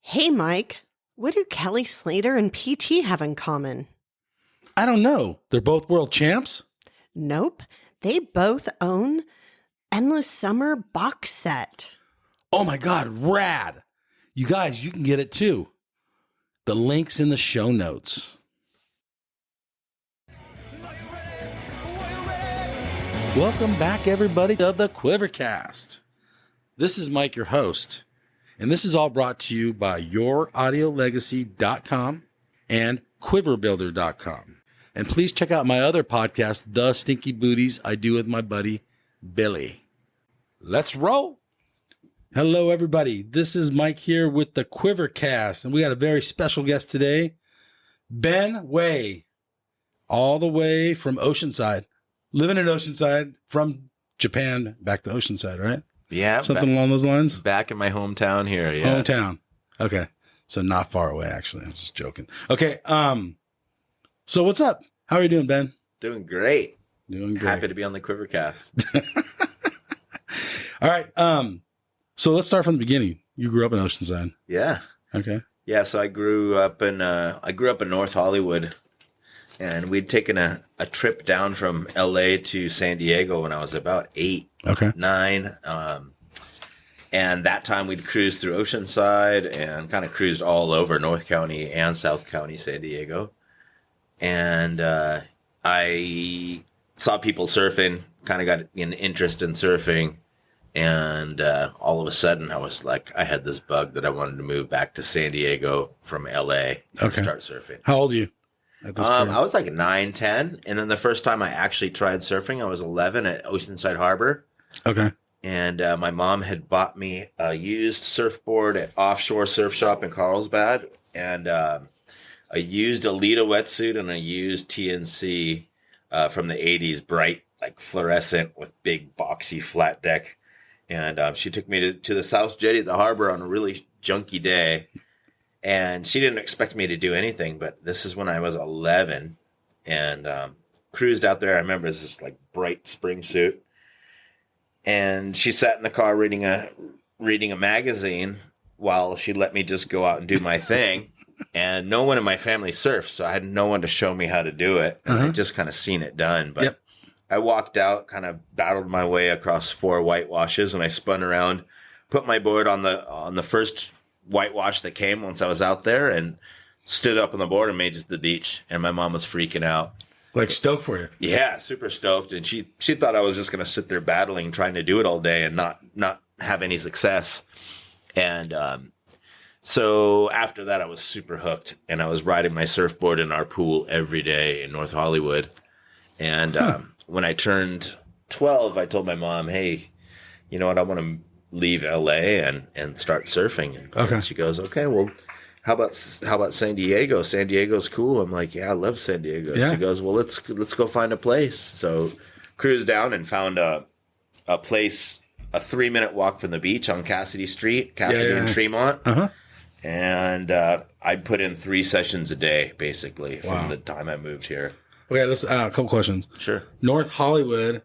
Hey, Mike, what do Kelly Slater and PT have in common? I don't know. They're both world champs? Nope, they both own Endless Summer box set. Oh my God, rad. You guys, you can get it too. The link's in the show notes. Welcome back, everybody, to the QuiverCast. This is Mike, your host, and this is all brought to you by YourAudioLegacy.com and QuiverBuilder.com. And please check out my other podcast, The Stinky Booties, I do with my buddy, Billy. Let's roll. Hello, everybody. This is Mike here with the QuiverCast, and we got a very special guest today, Ben Way, all the way from Oceanside, living in Oceanside, from Japan back to Oceanside, right? Yeah. Something along those lines? Back in my hometown here, yes. Hometown. Okay. So not far away, actually. I'm just joking. Okay. So what's up? How are you doing, Ben? Doing great. Doing great. Happy to be on the QuiverCast. All right. So let's start from the beginning. You grew up in Oceanside. Yeah. Okay. Yeah, so I grew up in North Hollywood, and we'd taken a trip down from LA to San Diego when I was about 8, Okay. 9. And that time we'd cruised through Oceanside and kind of cruised all over North County and South County, San Diego. And I saw people surfing, kind of got an interest in surfing. And all of a sudden, I had this bug that I wanted to move back to San Diego from LA and start surfing. How old are you at this point? I was like 9, 10. And then the first time I actually tried surfing, I was 11 at Oceanside Harbor. Okay. And my mom had bought me a used surfboard at Offshore Surf Shop in Carlsbad. And a used Alita wetsuit and a used TNC from the 80s, bright, like fluorescent with big boxy flat deck. And she took me to the South Jetty at the harbor on a really junky day. And she didn't expect me to do anything, but this is when I was 11 and cruised out there. I remember it was this like bright spring suit. And she sat in the car reading a magazine while she let me just go out and do my thing. And no one in my family surfed, so I had no one to show me how to do it. And I just kind of seen it done. But I walked out, kind of battled my way across 4 whitewashes, and I spun around, put my board on the first whitewash that came once I was out there, and stood up on the board and made it to the beach. And my mom was freaking out. Like stoked for you. Yeah, super stoked. And she thought I was just going to sit there battling, trying to do it all day and not have any success. And so after that, I was super hooked, and I was riding my surfboard in our pool every day in North Hollywood. And when I turned 12, I told my mom, hey, you know what? I want to leave LA and start surfing. And she goes, okay, well, how about San Diego? San Diego's cool. I'm like, yeah, I love San Diego. Yeah. She goes, well, let's go find a place. So cruised down and found a place, a 3-minute walk from the beach on Cassidy Street, and Tremont. Uh-huh. And I'd put in 3 sessions a day, basically, from the time I moved here. Okay, let's a couple questions. Sure. North Hollywood,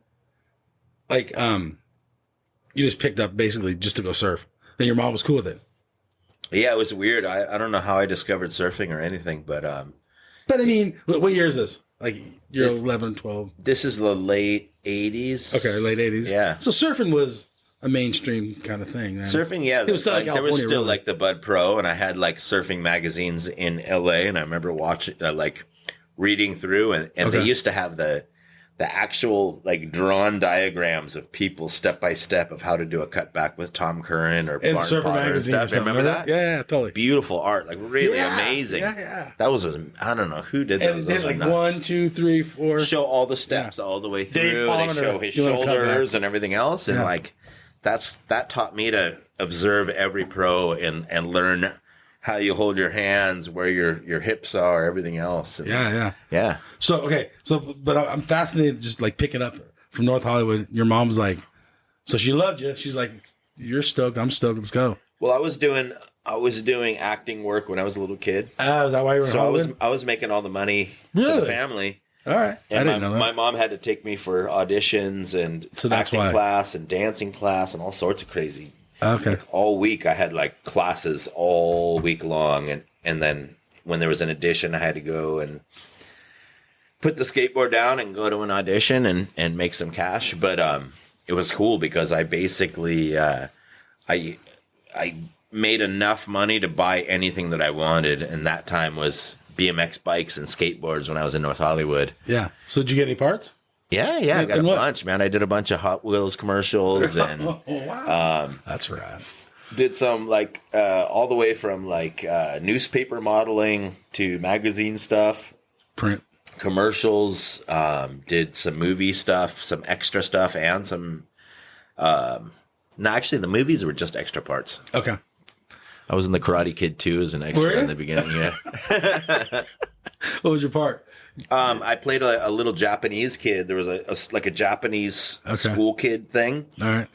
like, you just picked up basically just to go surf. Then your mom was cool with it. Yeah, it was weird. I don't know how I discovered surfing or anything, but I mean, what year is this? Like, you're 11, 12? This is the late 80s. Okay, late 80s. Yeah. So surfing was a mainstream kind of thing. Man. Surfing, yeah. It was there was still like the Bud Pro, and I had like surfing magazines in LA, and I remember watching, reading through, and they used to have the actual like drawn diagrams of people step by step of how to do a cutback with Tom Curran or Bart Potter and stuff. Remember that? Yeah, totally. Beautiful art, like really amazing. Yeah. That was I don't know who did those. And it like 1, 2, 3, 4. Show all the steps all the way through. They show his shoulders and everything else, and that taught me to observe every pro and learn how you hold your hands, where your hips are, everything else. And yeah. So, but I'm fascinated just like picking up from North Hollywood. Your mom's like, so she loved you. She's like, you're stoked. I'm stoked. Let's go. Well, I was doing acting work when I was a little kid. Is that why you were in Hollywood? So I was making all the money for the family. All right. And I didn't know that. My mom had to take me for auditions and so that's acting why. Class and dancing class and all sorts of crazy Okay. Like all week I had like classes all week long, and then when there was an audition, I had to go and put the skateboard down and go to an audition and make some cash. But it was cool because I basically I made enough money to buy anything that I wanted, and that time was BMX bikes and skateboards when I was in North Hollywood. Yeah. So did you get any parts? Yeah, I got a bunch, man. I did a bunch of Hot Wheels commercials and Oh, wow. That's rad. did some like all the way from like newspaper modeling to magazine stuff, Print. commercials, did some movie stuff, some extra stuff, and some no, actually the movies were just extra parts. Okay. I was in the Karate Kid 2 as an Were extra you? in the beginning, yeah. What was your part? I played a little Japanese kid. There was a Japanese school kid thing, All right.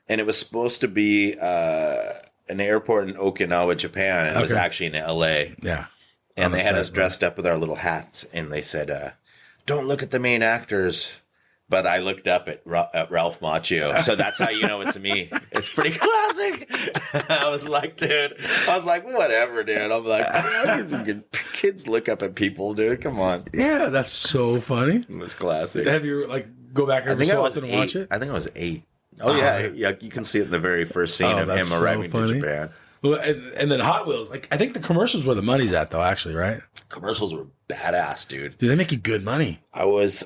and it was supposed to be an airport in Okinawa, Japan, and it was actually in L.A. Yeah. And they had us dressed up with our little hats, and they said, "Don't look at the main actors." But I looked up at Ralph Macchio, so that's how you know it's me. It's pretty classic. I was like, whatever, dude. I'm like, kids look up at people, dude. Come on. Yeah, that's so funny. It was classic. Have you like go back every so often and watch it? I think I was 8. Oh, yeah. You can see it in the very first scene of him arriving to Japan. Well, and then Hot Wheels. Like I think the commercials where the money's at, though. Actually, right? Commercials were badass, dude. Dude, they make you good money. I was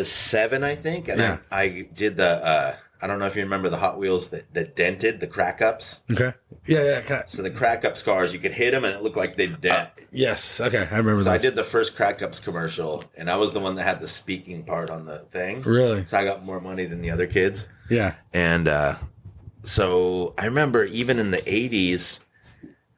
7, I think, and I did the. I don't know if you remember the Hot Wheels that dented the crack ups. Okay. Yeah. So the crack ups cars, you could hit them and it looked like they'd dent. Yes. Okay, I remember So that. I did the first crack ups commercial, and I was the one that had the speaking part on the thing. Really? So I got more money than the other kids. Yeah. And so I remember even in the 80s,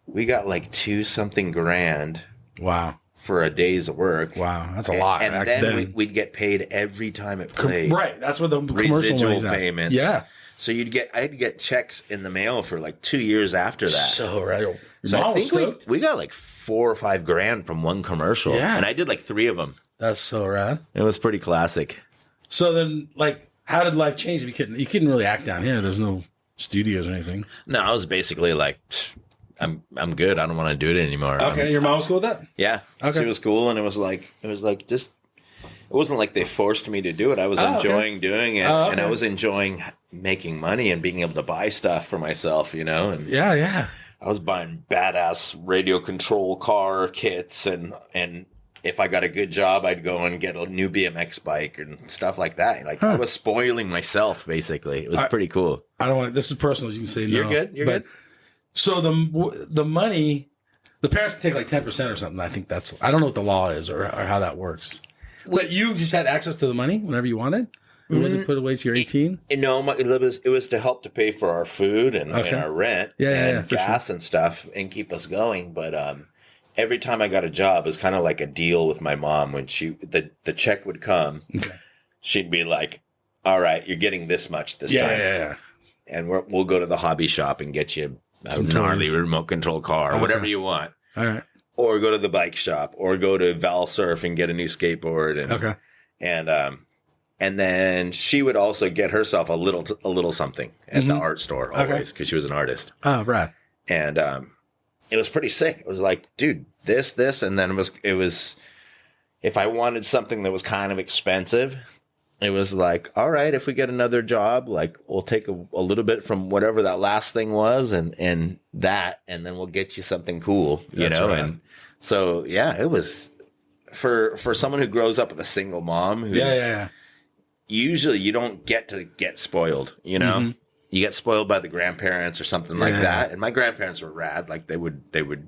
we got like 2-something grand Wow. for a day's work. Wow, that's a lot. And back then we'd get paid every time it played. Right, that's where the commercial Residual money's at. payments. Yeah. So I'd get checks in the mail for like 2 years after that. So right. Your So mom I was think stoked. we got like 4 or 5 grand from one commercial. Yeah. And I did like 3 of them. That's so rad. It was pretty classic. So then, like, how did life change? You couldn't really act down here. There's no studios or anything. No, I was basically like, I'm good. I don't want to do it anymore. Okay, your mom was cool with that? Yeah. Okay. She was cool, and it was like just. It wasn't like they forced me to do it. I was enjoying doing it, and I was enjoying making money and being able to buy stuff for myself, you know. And Yeah. I was buying badass radio control car kits, and if I got a good job, I'd go and get a new BMX bike and stuff like that. Like I was spoiling myself, basically. It was pretty cool. I don't want. This is personal. You can say no. You're good. You're good. So the money, the parents can take like 10% or something. I think I don't know what the law is or how that works. But you just had access to the money whenever you wanted? Or was it put away till you're 18? No, it was to help to pay for our food and our rent and gas and stuff and keep us going. But every time I got a job, it was kind of like a deal with my mom. When the check would come, she'd be like, "All right, you're getting this much this time." Yeah. And we'll go to the hobby shop and get you a gnarly remote control car or whatever you want. All right. Or go to the bike shop or go to Val Surf and get a new skateboard. And then she would also get herself a little something at the art store always because she was an artist. Oh, right. And it was pretty sick. It was like, dude, this, and then it was if I wanted something that was kind of expensive, it was like, all right, if we get another job, like we'll take a little bit from whatever that last thing was and then we'll get you something cool, you know? Right. And so, yeah, it was for someone who grows up with a single mom who's usually you don't get spoiled, you know? Mm-hmm. You get spoiled by the grandparents or something like that. And my grandparents were rad. Like they would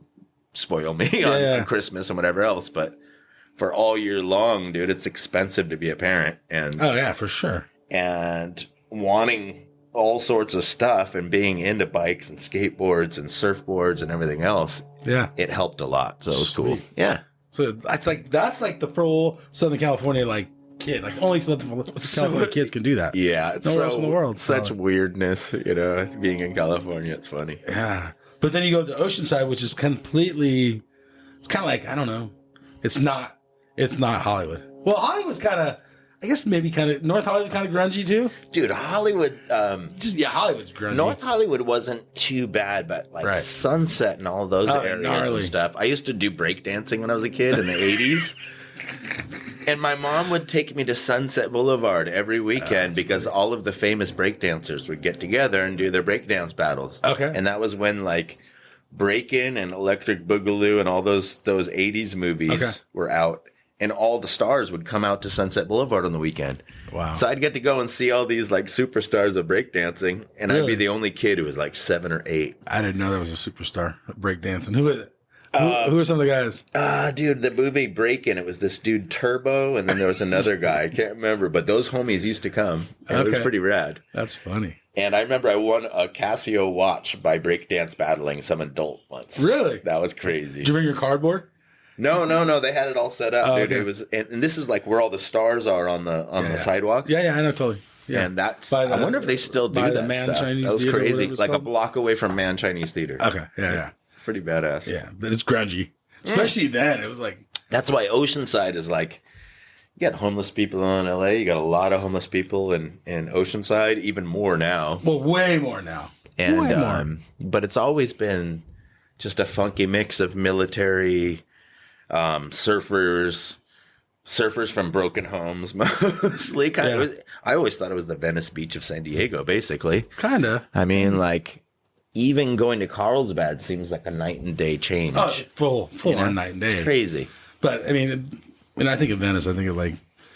spoil me on Christmas and whatever else, but for all year long, dude, it's expensive to be a parent. And for sure. And wanting all sorts of stuff and being into bikes and skateboards and surfboards and everything else. Yeah. It helped a lot. So it was cool. Yeah. So that's like the full Southern California kid. Like only Southern California kids can do that. Yeah. It's nowhere else in the world. Such weirdness, you know, being in California. It's funny. Yeah. But then you go to Oceanside, which is completely, it's kind of like, I don't know. It's not Hollywood. Well, Hollywood's kind of, I guess maybe kind of North Hollywood, kind of grungy too. Dude, Hollywood. Hollywood's grungy. North Hollywood wasn't too bad, but like Sunset and all those areas gnarly. and stuff. I used to do breakdancing when I was a kid in the 80s. And my mom would take me to Sunset Boulevard every weekend because all of the famous breakdancers would get together and do their breakdance battles. Okay. And that was when like Breakin' and Electric Boogaloo and all those 80s movies were out. And all the stars would come out to Sunset Boulevard on the weekend. Wow. So I'd get to go and see all these like superstars of breakdancing. And I'd be the only kid who was like 7 or 8. I didn't know there was a superstar of breakdancing. Who is it? Who are some of the guys? Dude, the movie Breakin', it was this dude Turbo, and then there was another guy. I can't remember, but those homies used to come. And It was pretty rad. That's funny. And I remember I won a Casio watch by breakdance battling some adult once. Really? That was crazy. Did you bring your cardboard? No. They had it all set up, dude. Okay. It was, and this is like where all the stars are on the sidewalk. Yeah, I know, totally. Yeah. And that's, I wonder if they still do that Man stuff. Chinese that was Theater, crazy. Like called? a block away from Man Chinese Theater. Okay, yeah. Pretty badass. Yeah, but it's grungy. Especially then. It was like... That's why Oceanside is like... You got homeless people in LA. You got a lot of homeless people in Oceanside. Even more now. Well, way more now. And way more. But it's always been just a funky mix of military, surfers from broken homes mostly. Kind of. I always thought it was the Venice Beach of San Diego, basically. Kind of. I mean, like... Even going to Carlsbad seems like a night and day change. Oh, full on night and day. It's crazy. But I mean, when I think of Venice, I think of like,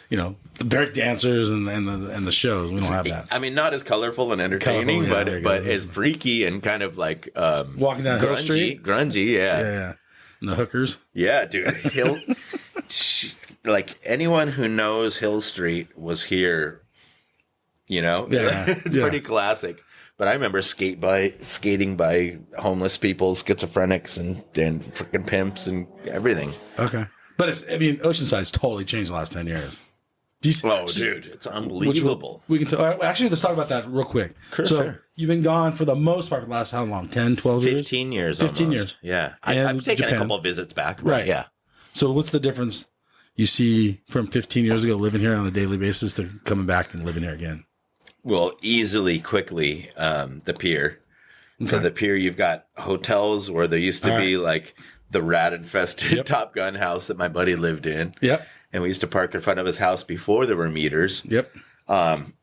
the break dancers and the shows. We don't have that. I mean, not as colorful and entertaining, but as freaky and kind of like walking down Hill Street, grungy. Yeah. And the hookers. Yeah, dude. Like anyone who knows Hill Street was here. It's pretty classic. But I remember skating by homeless people, schizophrenics, and freaking pimps and everything. Okay. But Oceanside's totally changed the last 10 years. Dude, it's unbelievable. We can actually, let's talk about that real quick. Sure. You've been gone for the most part for the last how long? 10, 12 years? 15 years 15 almost. years. Yeah. I've taken a couple of visits back. Right. Yeah. So what's the difference you see from 15 years ago living here on a daily basis to coming back and living here again? Well, quickly, the pier. Okay. So the pier, you've got hotels where there used to be like the rat-infested Top Gun house that my buddy lived in. Yep. And we used to park in front of his house before there were meters. Yep. And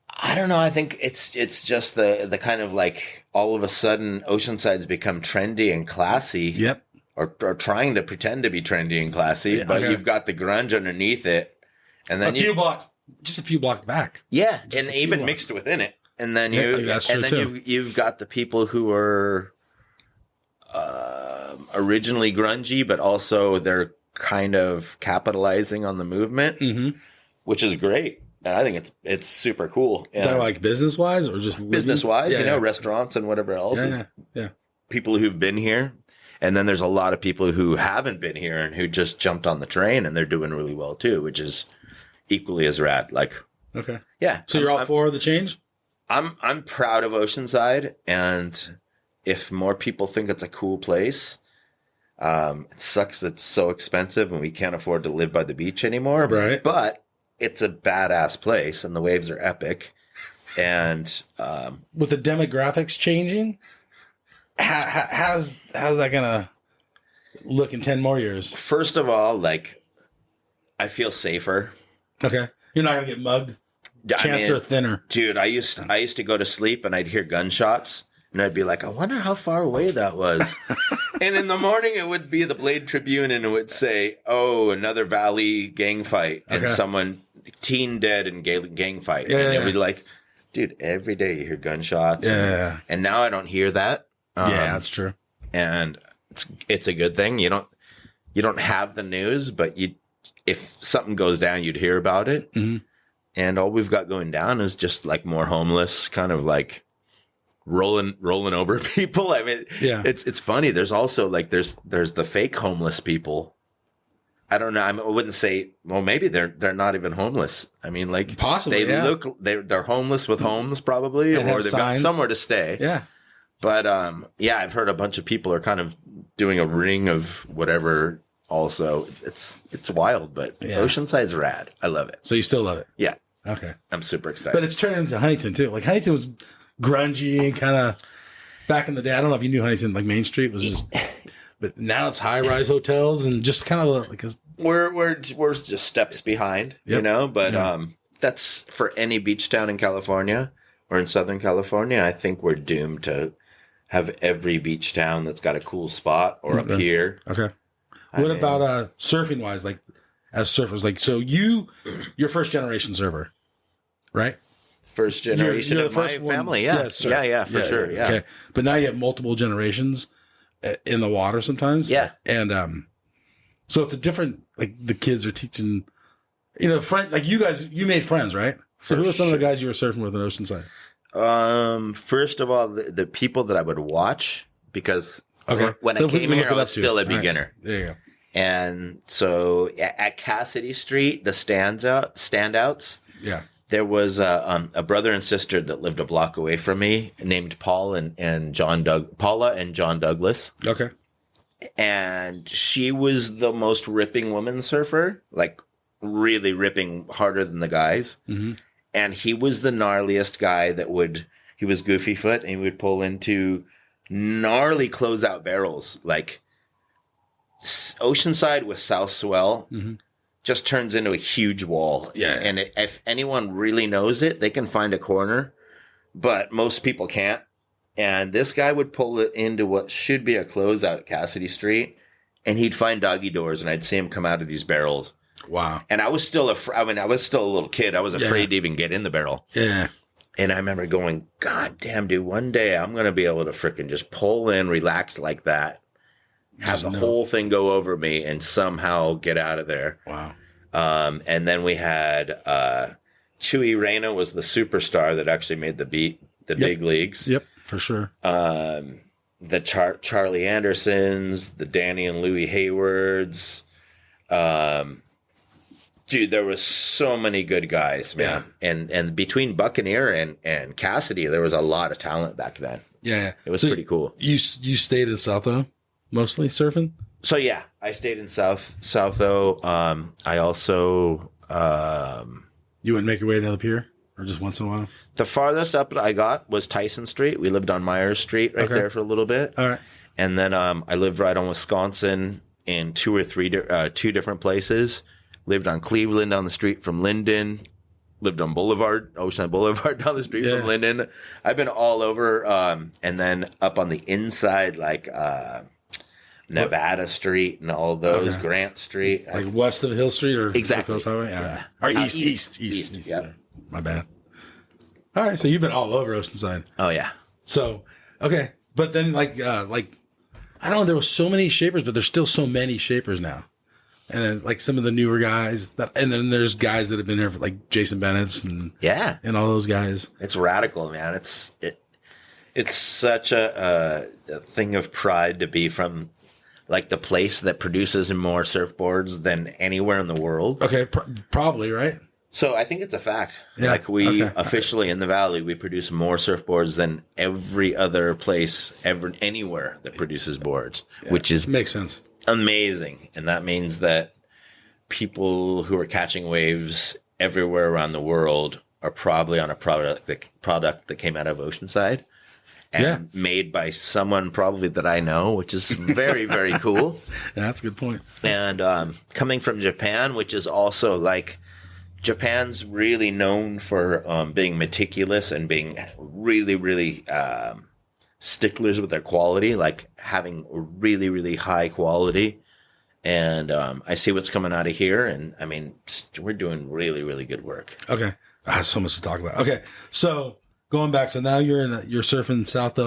I don't know. I think it's just the kind of like all of a sudden Oceanside's become trendy and classy. Yep. Or trying to pretend to be trendy and classy, but you've got the grunge underneath it. And then just a few blocks back. Yeah, and even mixed within it. And then you've got the people who are originally grungy, but also they're kind of capitalizing on the movement, which is great. And I think it's super cool. Is that like business wise or just business wise? Restaurants and whatever else. Yeah. People who've been here. And then there's a lot of people who haven't been here and who just jumped on the train and they're doing really well too, which is equally as rad. Like, okay. Yeah. So you're all for the change? I'm proud of Oceanside. And if more people think it's a cool place, it sucks that it's so expensive and we can't afford to live by the beach anymore. Right. But it's a badass place and the waves are epic. And with the demographics changing, how's that gonna look in 10 more years? First of all, like I feel safer. Okay, you're not gonna get mugged. Chances are thinner, dude. I used to go to sleep and I'd hear gunshots and I'd be like, I wonder how far away that was. And in the morning it would be the Blade Tribune and it would say, "Oh, another Valley gang fight and someone teen dead in gang fight." Yeah, and it would be like, dude, every day you hear gunshots. Yeah, and now I don't hear that. Yeah, that's true. And it's a good thing. You don't have the news, but if something goes down, you'd hear about it. Mm-hmm. And all we've got going down is just like more homeless, kind of like rolling over people. I mean, it's funny. There's also like there's the fake homeless people. I don't know. I wouldn't say. Well, maybe they're not even homeless. I mean, like possibly they're homeless with homes probably, or they've got somewhere to stay. Yeah. But I've heard a bunch of people are kind of doing a ring of whatever also. It's wild, but Oceanside's rad. I love it. So you still love it? Yeah. Okay. I'm super excited. But it's turned into Huntington too. Like Huntington was grungy and kind of back in the day. I don't know if you knew Huntington, like Main Street was just, but now it's high rise hotels and just kind of like we're just steps behind, you know, but that's for any beach town in California or in Southern California. I think we're doomed to have every beach town that's got a cool spot or a pier. Okay. What about surfing wise, like as surfers? Like, so you're first generation surfer, right? First generation you're of my family, yeah. Yeah, for sure. Yeah. Okay. But now you have multiple generations in the water sometimes. Yeah. And so it's a different, like the kids are teaching, you know, like you guys, you made friends, right? So who are some of the guys you were surfing with in Oceanside? First of all, the people that I would watch, because when I came here, I was still a beginner. There you go. And so at Cassidy Street, the standouts. Yeah. There was a brother and sister that lived a block away from me named Paula and John Douglas. Okay. And she was the most ripping woman surfer, like really ripping harder than the guys. Mm-hmm. And he was the gnarliest guy he was goofy foot and he would pull into gnarly closeout barrels. Like Oceanside with South Swell just turns into a huge wall. Yeah. And if anyone really knows it, they can find a corner, but most people can't. And this guy would pull it into what should be a closeout at Cassidy Street, and he'd find doggy doors, and I'd see him come out of these barrels. Wow. And I was still I was still a little kid. I was afraid to even get in the barrel. Yeah. And I remember going, God damn, dude, one day I'm going to be able to freaking just pull in, relax like that, have the whole thing go over me, and somehow get out of there. Wow. And then we had Chewy Reyna was the superstar that actually made the big leagues. Yep, for sure. The Charlie Andersons, the Danny and Louie Haywards. Dude, there was so many good guys, man. Yeah. And between Buccaneer and Cassidy, there was a lot of talent back then. Yeah. It was pretty cool. You stayed in South O mostly surfing? So yeah, I stayed in South O. I also you wouldn't make your way to the pier, or just once in a while? The farthest up I got was Tyson Street. We lived on Myers Street there for a little bit. All right. And then I lived right on Wisconsin in two different places. Lived on Cleveland down the street from Linden. Lived on Oceanside Boulevard down the street from Linden. I've been all over. And then up on the inside, like Nevada Street and all those, Grant Street. Like west of Hill Street or exactly. Coast Highway? Yeah. Or east. Yeah. My bad. All right, so you've been all over Oceanside. Oh, yeah. So, okay. But then, like, I don't know, there were so many shapers, but there's still so many shapers now. And then, like, some of the newer guys. And then there's guys that have been here, like Jason Bennett's and all those guys. It's radical, man. It's such a thing of pride to be from, like, the place that produces more surfboards than anywhere in the world. Okay, probably, right? So I think it's a fact. Yeah. Like officially in the Valley, we produce more surfboards than every other place anywhere that produces boards, which makes sense. Amazing. And that means that people who are catching waves everywhere around the world are probably on a product that came out of Oceanside and made by someone probably that I know, which is very, very cool. Yeah, that's a good point. And coming from Japan, which is also like, Japan's really known for being meticulous and being really, really sticklers with their quality, like having really, really high quality. And I see what's coming out of here, and I mean, we're doing really, really good work. Okay, I have so much to talk about. Okay, so going back, so now you're surfing South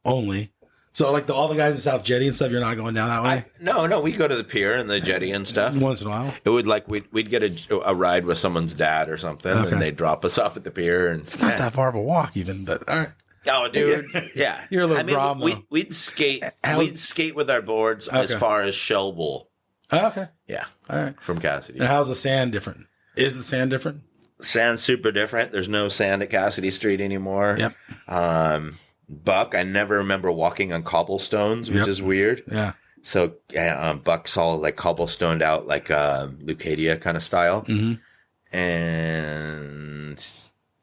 only. So, like all the guys in South Jetty and stuff, you're not going down that way? No, we go to the pier and the jetty and stuff. Once in a while? It would we'd get a ride with someone's dad or something, and they'd drop us off at the pier. And it's not that far of a walk even, but all right. Oh, dude, yeah. You're a little Brom, though. We'd skate with our boards as far as Shell Bowl. Oh, okay. Yeah. All right. From Cassidy. And how's the sand different? Is the sand different? Sand's super different. There's no sand at Cassidy Street anymore. Yep. Buck, I never remember walking on cobblestones, which is weird. Yeah. So Buck's all like cobblestoned out, like Leucadia kind of style. Mm-hmm. And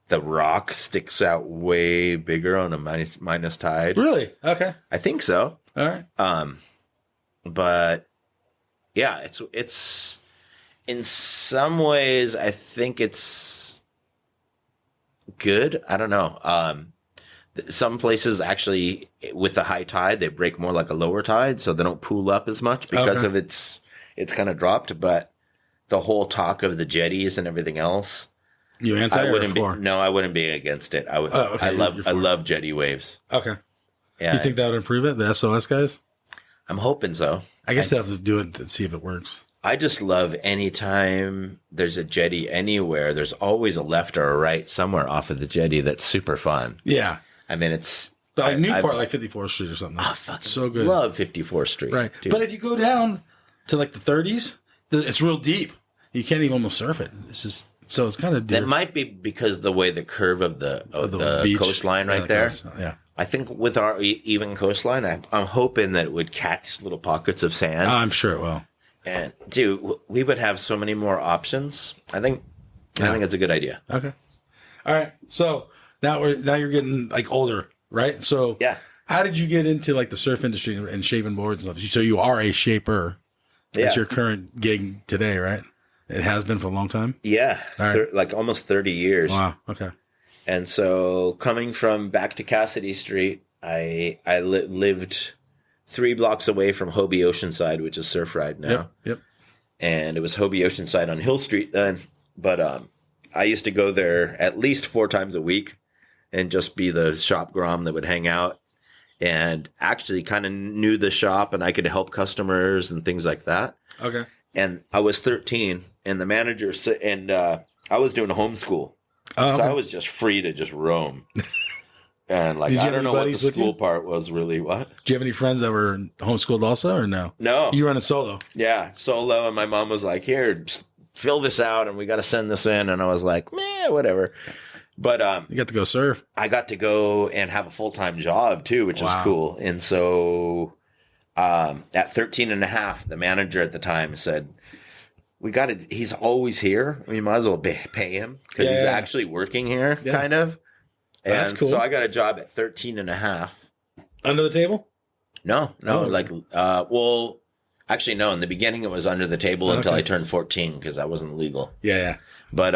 the rock sticks out way bigger on a minus tide. Really? Okay. I think so. All right. But yeah, it's in some ways, I think it's good. I don't know. Some places actually, with the high tide, they break more like a lower tide, so they don't pool up as much because of it's kind of dropped. But the whole talk of the jetties and everything else, You anti I wouldn't or for? be. No, I wouldn't be against it. I would. Oh, okay. I love jetty waves. Okay. Yeah, You think that would improve it? The SOS guys? I'm hoping so. I guess they have to do it to see if it works. I just love anytime there's a jetty anywhere. There's always a left or a right somewhere off of the jetty that's super fun. Yeah. I mean, it's But like Newport, like 54th Street or something. That's so good. Love 54th Street. Right. dude. But if you go down to like the 30s, it's real deep. You can't even almost surf it. It's just, so it's kind of that might be because the way the curve of the beach. coastline right the there. coast. Yeah. I think with our even coastline, I'm hoping that it would catch little pockets of sand. I'm sure it will. And dude, we would have so many more options. I think it's a good idea. Okay. All right. So now you're getting like older, right? So Yeah. how did you get into like the surf industry and shaving boards and stuff? So you are a shaper. That's Yeah. your current gig today, right? It has been for a long time. Yeah. All right. Like almost 30 years. Wow. Okay. And so coming from back to Cassidy Street, I lived 3 blocks away from Hobie Oceanside, which is Surf Ride now. Yep. And it was Hobie Oceanside on Hill Street then. But I used to go there at least 4 times a week and just be the shop grom that would hang out and actually kind of knew the shop and I could help customers and things like that. Okay. And I was 13 and the manager and I was doing homeschool. Oh, So okay. I was just free to just roam. And like, Did you I have don't any know what the buddies with school you? part was really. What? Do you have any friends that were homeschooled also or no? No. You run it solo. Yeah, solo. And my mom was like, here, just fill this out and we got to send this in. And I was like, meh, whatever. But You got to go surf. I got to go and have a full-time job too, which is Wow. cool. And so at 13 and a half, the manager at the time said, he's always here. We might as well pay him because he's Yeah. actually working here, Yeah. kind of. And That's cool. so I got a job at 13 and a half. Under the table? No, Oh. well, actually, no. In the beginning, it was under the table until Okay. I turned 14 because that wasn't legal. Yeah. But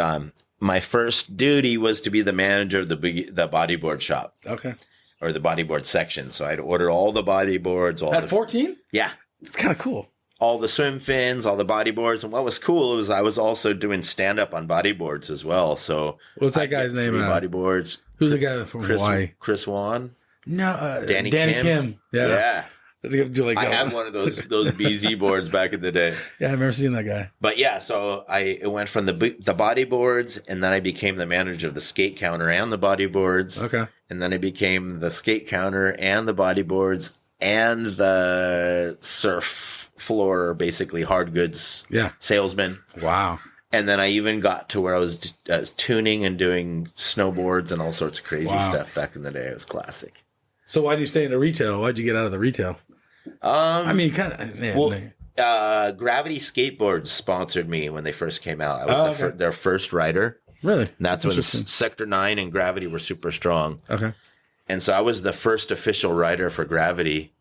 my first duty was to be the manager of the bodyboard shop Okay. or the bodyboard section. So I'd order all the bodyboards, At 14? yeah, It's kind of cool. all the swim fins, all the bodyboards. And what was cool was I was also doing stand up on bodyboards as well. So What's that I'd guy's get name? free bodyboards. Who's the guy from Hawaii? Chris Wan. No, Danny Kim. Yeah. Yeah. They do like I had one of those BZ boards back in the day. Yeah, I've never seen that guy. But yeah, so it went from the bodyboards, and then I became the manager of the skate counter and the bodyboards. Okay. And then I became the skate counter and the bodyboards and the surf floor, basically hard goods Yeah. salesman. Wow. And then I even got to where I was tuning and doing snowboards and all sorts of crazy Wow. stuff back in the day. It was classic. So why did you stay in the retail? Why'd you get out of the retail? I mean, kind of. Well, Gravity Skateboards sponsored me when they first came out. I was their first rider. really? And that's when Interesting. Sector 9 and Gravity were super strong. Okay. And so I was the first official rider for Gravity.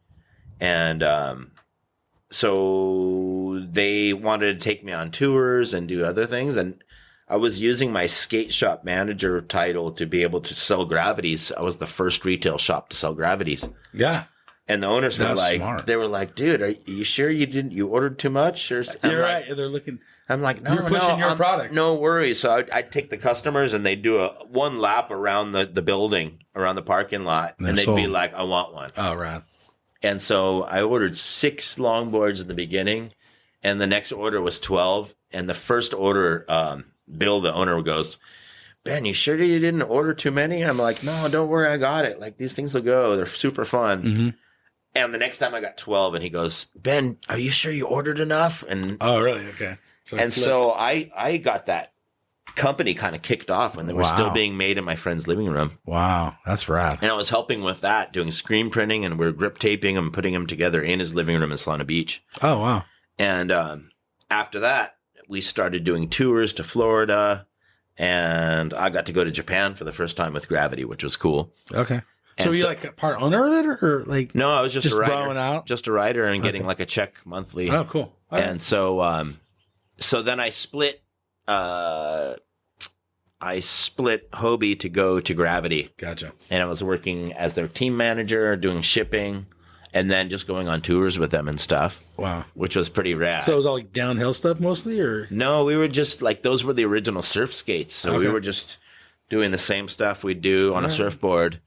And so they wanted to take me on tours and do other things. And I was using my skate shop manager title to be able to sell Gravities. I was the first retail shop to sell Gravities. Yeah. And the owners were That's like, smart. they were like, dude, are you sure you ordered too much? Or You're right. They're looking. I'm like, no, You're pushing your product. No worries. So I'd take the customers and they'd do one lap around the building, around the parking lot. And And they're they'd be sold. like, I want one. Oh, right. And so I ordered 6 longboards in the beginning, and the next order was 12. And the first order, Bill, the owner, goes, Ben, you sure you didn't order too many? I'm like, no, don't worry, I got it. Like, these things will go. They're super fun. Mm-hmm. And the next time I got 12, and he goes, Ben, are you sure you ordered enough? And Oh, really? Okay. so I got that company kind of kicked off when they were still being made in my friend's living room. Wow, that's rad. And I was helping with that, doing screen printing, and we are grip taping them, putting them together in his living room in Solana Beach. Oh, wow. And after that, we started doing tours to Florida, and I got to go to Japan for the first time with Gravity, which was cool. Okay. So were you like a part owner of it, or like? No, I was just a writer. Blowing out? Just a writer and getting like a check monthly. Oh, cool. All right. And so, so then I split Hobie to go to Gravity. Gotcha. And I was working as their team manager, doing shipping, and then just going on tours with them and stuff. Wow. Which was pretty rad. So it was all like downhill stuff mostly, or? No, we were just like, those were the original surf skates. So we were just doing the same stuff we do on a surfboard.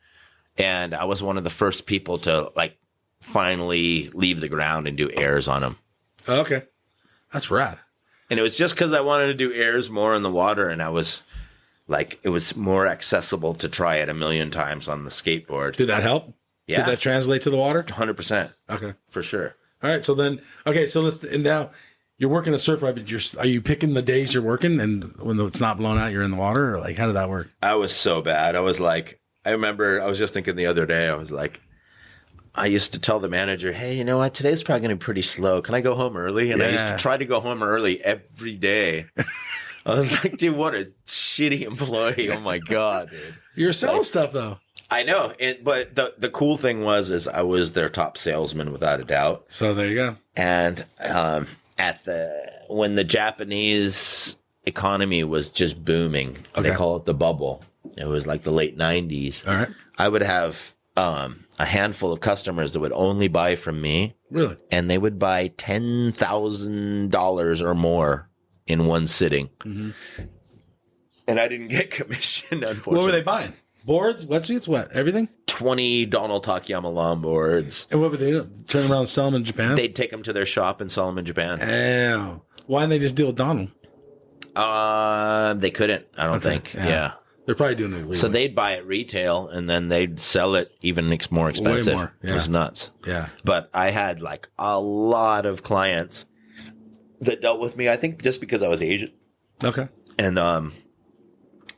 And I was one of the first people to like finally leave the ground and do airs on them. Oh, okay. That's rad. And it was just because I wanted to do airs more in the water, and I was like, it was more accessible to try it a million times on the skateboard. Did that help? Yeah. Did that translate to the water? 100%. Okay. For sure. All right. So then, and now you're working the surf, but are you picking the days you're working, and when it's not blown out, you're in the water, or like, how did that work? I was so bad. I was like, I remember I was just thinking the other day, I was like, I used to tell the manager, hey, you know what? Today's probably going to be pretty slow. Can I go home early? And I used to try to go home early every day. I was like, dude, what a shitty employee. Oh, my God, dude. You're selling stuff, though. I know. But the cool thing is I was their top salesman without a doubt. So there you go. And when the Japanese economy was just booming, they call it the bubble. It was like the late 90s. All right. I would have a handful of customers that would only buy from me. Really? And they would buy $10,000 or more in one sitting. Mm-hmm. And I didn't get commission, unfortunately. What were they buying? Boards, wetsuits, what? Everything? 20 Donald Takayama lawnboards. And what would they do? Turn around and sell them in Japan? They'd take them to their shop and sell them in Japan. Oh. Why didn't they just deal with Donald? They couldn't, I don't think. Yeah. They're probably doing it legally. So they'd buy it retail, and then they'd sell it even more expensive. Way more. Yeah. It was nuts. Yeah. But I had like a lot of clients that dealt with me, I think just because I was Asian. Okay. And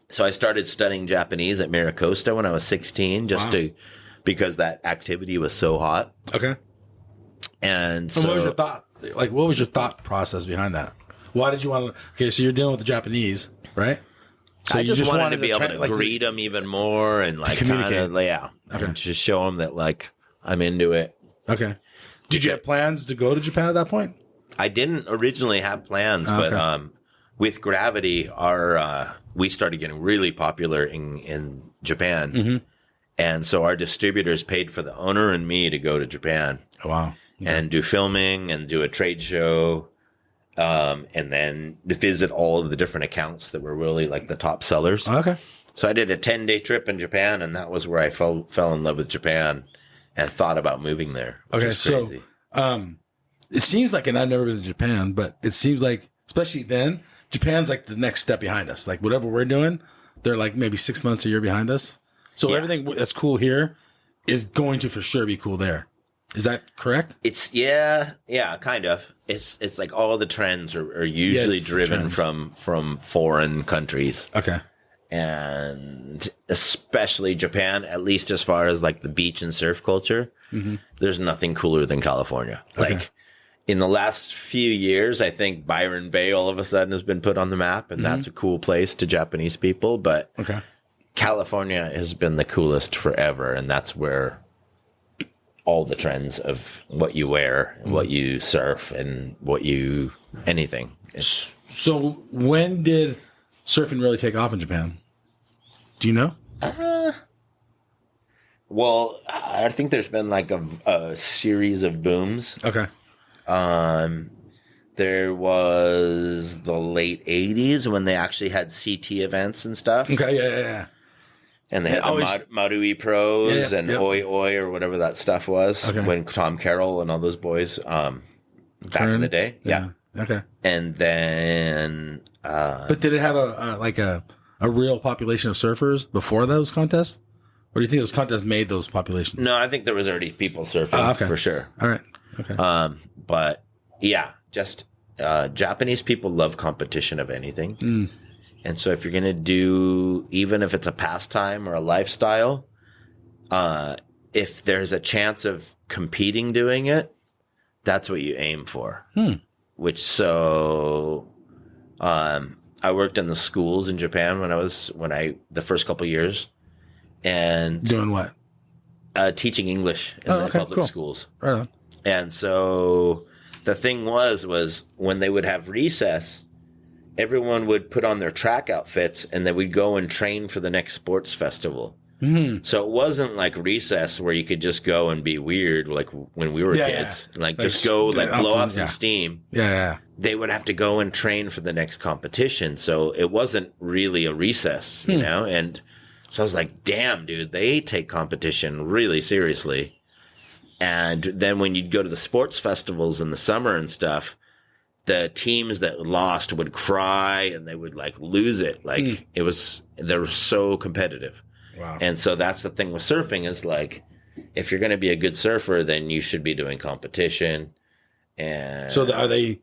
so I started studying Japanese at Miracosta when I was 16, because that activity was so hot. Okay. And so what was your thought? Like, what was your thought process behind that? Why did you want to? Okay, so you're dealing with the Japanese, right? So I just wanted to be able to greet them even more and like kind of and just show them that like I'm into it. Okay. Did you have plans to go to Japan at that point? I didn't originally have plans, but with Gravity, we started getting really popular in Japan, and so our distributors paid for the owner and me to go to Japan. Oh, wow. And do filming and do a trade show. And then to visit all of the different accounts that were really like the top sellers. Okay. So I did a 10-day trip in Japan, and that was where I fell in love with Japan and thought about moving there. Okay. So, it seems like, and I've never been to Japan, but it seems like, especially then, Japan's like the next step behind us. Like whatever we're doing, they're like maybe 6 months, a year behind us. So everything that's cool here is going to for sure be cool there. Is that correct? It's kind of. It's like all the trends are usually driven from foreign countries. Okay. And especially Japan, at least as far as like the beach and surf culture, there's nothing cooler than California. Okay. Like in the last few years, I think Byron Bay all of a sudden has been put on the map, and that's a cool place to Japanese people. But California has been the coolest forever, and that's where all the trends of what you wear, what you surf, and anything. So when did surfing really take off in Japan? Do you know? Well, I think there's been like a series of booms. Okay. There was the late 80s when they actually had CT events and stuff. Okay, yeah. And they had the Marui Pros and Oi Oi or whatever that stuff was when Tom Carroll and all those boys back in the day. Yeah. Okay. And then... but did it have a real population of surfers before those contests? Or do you think those contests made those populations? No, I think there was already people surfing for sure. All right. Okay. But yeah, just Japanese people love competition of anything. And so if you're going to do, even if it's a pastime or a lifestyle, if there's a chance of competing doing it, that's what you aim for. The I worked in the schools in Japan the first couple of years, and Doing what? Teaching English in the public schools. Right on. And so the thing was when they would have recess, everyone would put on their track outfits and then we'd go and train for the next sports festival. So it wasn't like recess where you could just go and be weird like when we were kids. Like just go like blow off some steam. Yeah. They would have to go and train for the next competition. So it wasn't really a recess, you know? And so I was like, damn, dude, they take competition really seriously. And then when you'd go to the sports festivals in the summer and stuff, the teams that lost would cry and they would like lose it. Like they were so competitive. Wow. And so that's the thing with surfing is like, if you're going to be a good surfer, then you should be doing competition. And so are they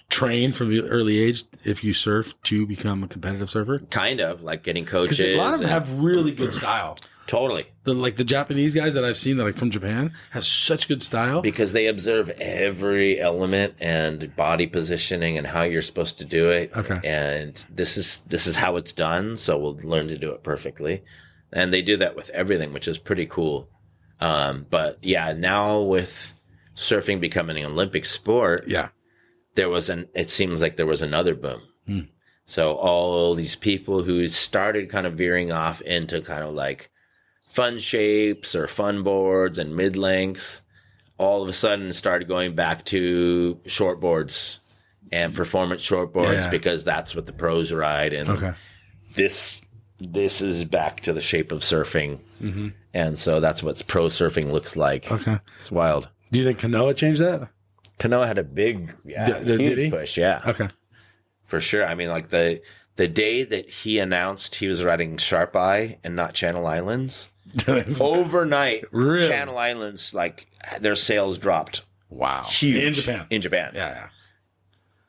trained from the early age if you surf to become a competitive surfer? Kind of like getting coaches. Because a lot of them have really good style. Totally. The Japanese guys that I've seen that like from Japan have such good style because they observe every element and body positioning and how you're supposed to do it. Okay. And this is how it's done. So we'll learn to do it perfectly. And they do that with everything, which is pretty cool. But yeah, now with surfing becoming an Olympic sport, it seems like there was another boom. So all these people who started kind of veering off into kind of like fun shapes or fun boards and mid lengths, all of a sudden started going back to shortboards and performance shortboards because that's what the pros ride. And this is back to the shape of surfing. And so that's what pro surfing looks like. Okay. It's wild. Do you think Kanoa changed that? Kanoa had a big, huge push. Yeah. Okay. For sure. I mean, like the day that he announced he was riding Sharp Eye and not Channel Islands, overnight, really? Channel Islands, like their sales dropped. Wow. Huge. In Japan. Yeah.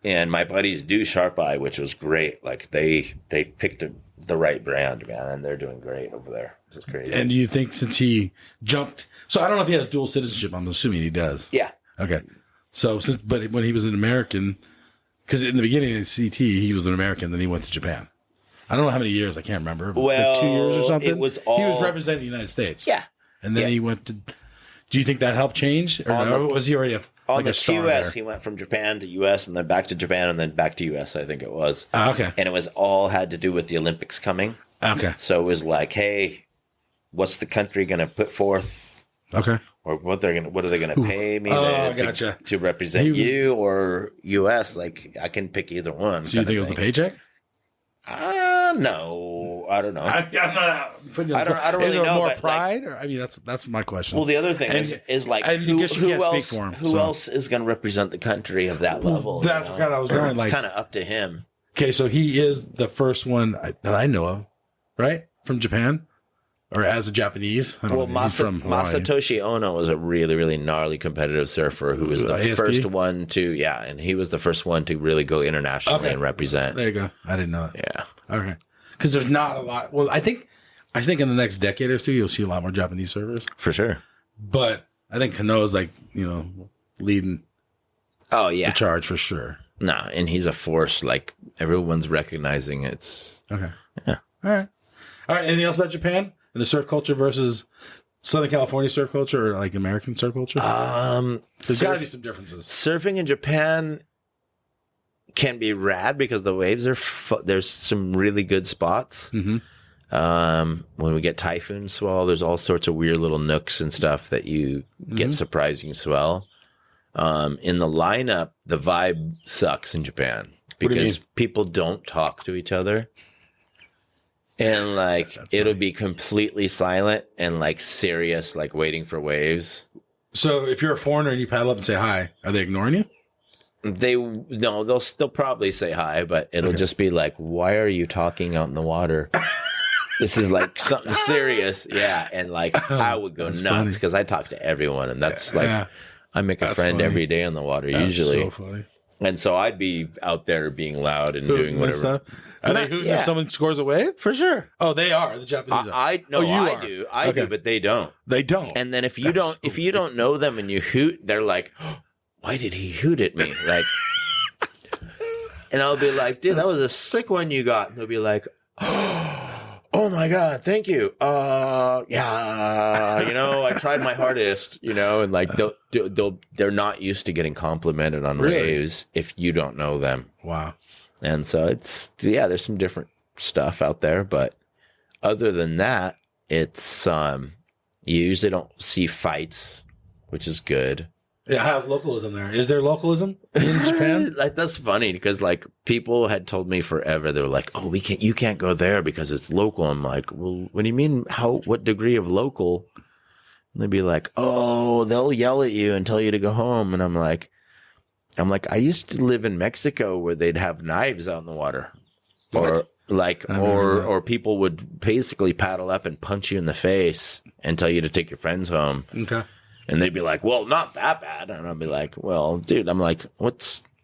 And my buddies do Sharp Eye, which was great. Like they picked the right brand, man, and they're doing great over there. It's crazy. And do you think since he jumped, so I don't know if he has dual citizenship. I'm assuming he does. Yeah. Okay. So, but when he was an American, because in the beginning of CT, he was an American, then he went to Japan. I don't know how many years. I can't remember. Well, like 2 years or something. He was representing the United States. Yeah. And then he went to. Do you think that helped change, or was he already on the star QS? there? He went from Japan to US, and then back to Japan, and then back to US. I think it was. Okay. And it was all had to do with the Olympics coming. Okay. So it was like, hey, what's the country going to put forth? Okay. Or what are they going to pay me to represent you or US? Like I can pick either one. So you think it was the paycheck? No, I don't know. I'm not putting I don't really know. More but pride, or I mean, that's my question. Well, the other thing is like who else is going to represent the country of that level? That's what kind of I was going. It's kind of up to him. Okay, so he is the first one that I know of, right, from Japan, or as a Japanese. Well, Masatoshi Ono was a really, really gnarly competitive surfer who was the first one to, and he was the first one to really go internationally and represent. There you go. I didn't know that. Yeah. Okay. Because there's not a lot. Well, I think in the next decade or two, you'll see a lot more Japanese surfers. For sure. But I think Kanoa's like, leading the charge for sure. No, and he's a force. Like, everyone's recognizing it's... Okay. Yeah. All right. Anything else about Japan? And the surf culture versus Southern California surf culture or like American surf culture? There's got to be some differences. Surfing in Japan can be rad because the waves are there's some really good spots. When we get typhoon swell, there's all sorts of weird little nooks and stuff that you get surprising swell. In the lineup, the vibe sucks in Japan because people don't talk to each other. And like it'll be completely silent and like serious, like waiting for waves. So if you're a foreigner and you paddle up and say hi, are they ignoring you? They'll probably say hi, but it'll just be like, why are you talking out in the water? This is like something serious. Yeah. And like I would go nuts because I talk to everyone, and that's like I make a friend every day on the water usually. So funny. And so I'd be out there being loud and doing whatever stuff. Are they hooting if someone scores a wave? For sure. Oh, they are. The Japanese are. I do. I do, but they don't. They don't. And then if you don't know them and you hoot, they're like, oh, why did he hoot at me? Like, and I'll be like, dude, that was a sick one you got. And they'll be like, oh my God, thank you. Yeah, I tried my hardest, and like they're not used to getting complimented on waves if you don't know them. Wow. And so there's some different stuff out there, but other than that, it's you usually don't see fights, which is good. Yeah, how's localism there? Is there localism in Japan? Like that's funny because like people had told me forever, they were like, "Oh, you can't go there because it's local." I'm like, "Well, what do you mean? What degree of local?" And they'd be like, "Oh, they'll yell at you and tell you to go home." And I'm like, I used to live in Mexico where they'd have knives out in the water, or people would basically paddle up and punch you in the face and tell you to take your friends home. Okay. And they'd be like, well, not that bad. And I'd be like, well, dude, I'm like,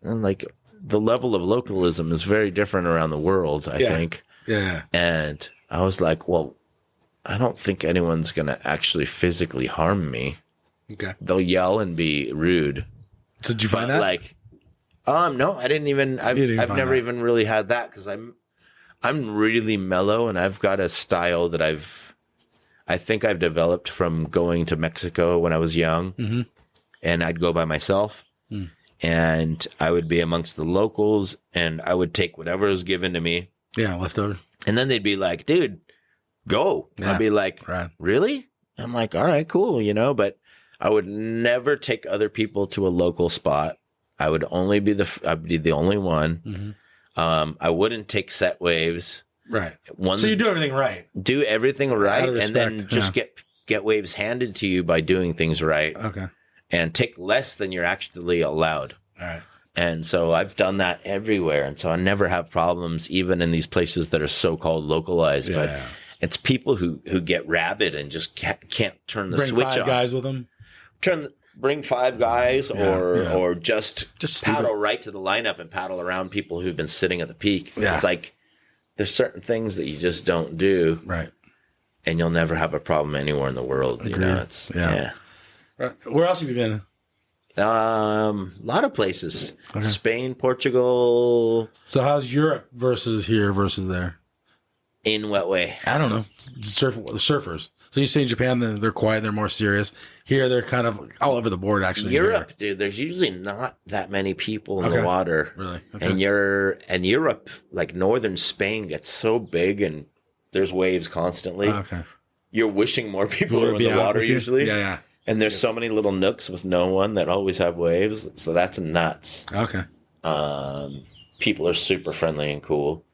the level of localism is very different around the world, I think. Yeah. And I was like, well, I don't think anyone's going to actually physically harm me. Okay. They'll yell and be rude. So did you find that? Like, no, I didn't even, I've never even really had that because I'm really mellow and I've got a style that I think I've developed from going to Mexico when I was young, and I'd go by myself, and I would be amongst the locals, and I would take whatever was given to me. Yeah, leftover. And then they'd be like, "Dude, go." Yeah. I'd be like, right. "Really?" I'm like, "All right, cool," But I would never take other people to a local spot. I would only be I'd be the only one. I wouldn't take set waves. Right. So you do everything right. Do everything right, and then just get waves handed to you by doing things right. Okay. And take less than you're actually allowed. All right. And so I've done that everywhere, and so I never have problems, even in these places that are so-called localized. Yeah. But it's people who get rabid and just can't turn the switch off. Bring 5 guys with them. Bring 5 guys, or just paddle right to the lineup and paddle around people who've been sitting at the peak. Yeah. It's like, there's certain things that you just don't do. Right. And you'll never have a problem anywhere in the world. Agreed. It's, Right. Where else have you been? A lot of places. Okay. Spain, Portugal. So how's Europe versus here versus there? In what way? I don't know. Surfers. So you say in Japan, they're quiet, they're more serious. Here, they're kind of all over the board, actually. Europe, dude, there's usually not that many people in the water. Really? Okay. And Europe, like northern Spain, gets so big and there's waves constantly. Okay. You're wishing more people are in the water usually. Yeah. And there's so many little nooks with no one that always have waves. So that's nuts. Okay. People are super friendly and cool.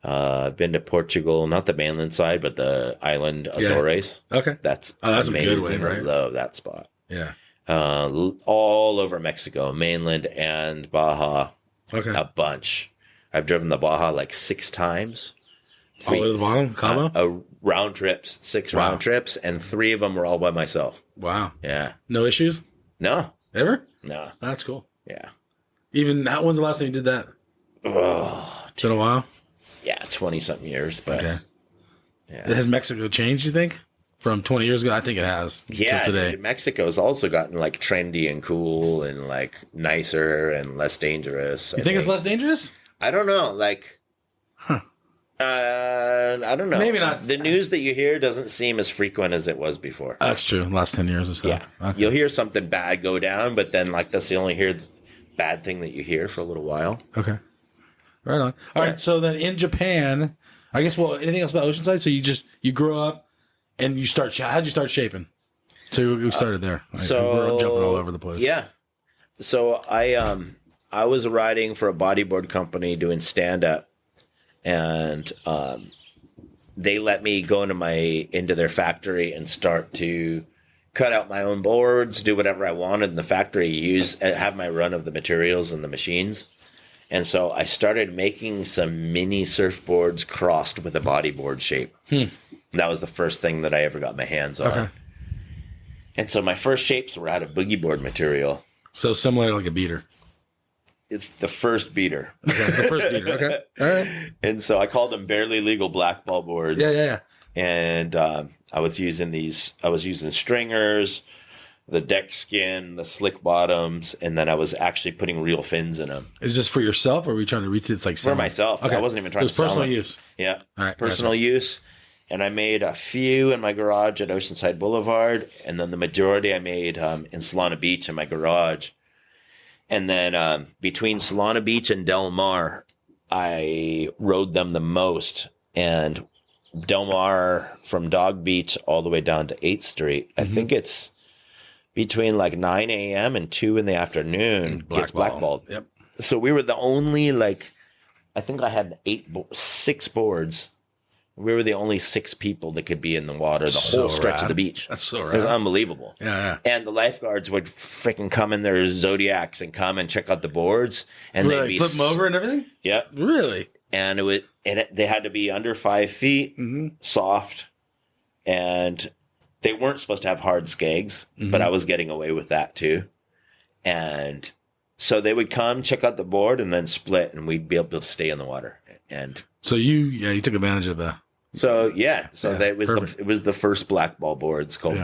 I've been to Portugal, not the mainland side, but the island Azores. Yeah. Okay. That's amazing. A good one, right? I love that spot. Yeah. All over Mexico, mainland and Baja. Okay. A bunch. I've driven the Baja like 6 times. All the way to the bottom? Cabo? Round trips, 6 round trips, and 3 of them were all by myself. Wow. Yeah. No issues? No. Ever? No. That's cool. Yeah. Even, when's the last time you did that? Oh, it's been a while? Yeah, 20-something years, but okay. Yeah. Has Mexico changed, you think? From 20 years ago? I think it has. Yeah, till today. Mexico's also gotten like trendy and cool and like nicer and less dangerous. You think it's less dangerous? I don't know. Like, I don't know. Maybe not. The news that you hear doesn't seem as frequent as it was before. That's true. Last 10 years or so. Yeah. Okay. You'll hear something bad go down, but then like that's the only bad thing that you hear for a little while. Okay. Right on. All right. So then in Japan, I guess, anything else about Oceanside? So you grew up and you how'd you start shaping? So we started there. We're jumping all over the place. Yeah. So I was riding for a bodyboard company doing stand-up, and they let me go into their factory and start to cut out my own boards, do whatever I wanted in the factory, have my run of the materials and the machines. And so I started making some mini surfboards crossed with a bodyboard shape. That was the first thing that I ever got my hands on. Okay. And so my first shapes were out of boogie board material. So similar to like a beater. It's the first beater. Okay, the first beater. Okay, all right. And so I called them barely legal blackball boards. Yeah. And I was using stringers, the deck skin, the slick bottoms, and then I was actually putting real fins in them. Is this for yourself, or are we trying to reach it? It's like For myself. Okay. I wasn't even trying to sell personal them. use. Yeah. All right, Personal use. And I made a few in my garage at Oceanside Boulevard. And then the majority I made in Solana Beach in my garage. And then between Solana Beach and Del Mar, I rode them the most. And Del Mar from Dog Beach all the way down to 8th Street. I think it's between like 9 a.m. and 2 in the afternoon gets blackballed. Yep. So we were the only, I think I had 6 boards. We were the only 6 people that could be in the water the whole stretch of the beach. That's so rad. It was unbelievable. Yeah. And the lifeguards would freaking come in their Zodiacs and come and check out the boards. And Really? they'd be Flip them over and everything? Yeah. Really? And they had to be under 5 feet, soft, and they weren't supposed to have hard skegs, but I was getting away with that too. And so they would come, check out the board, and then split, and we'd be able to stay in the water. And so you took advantage of that. It was the first blackball boards called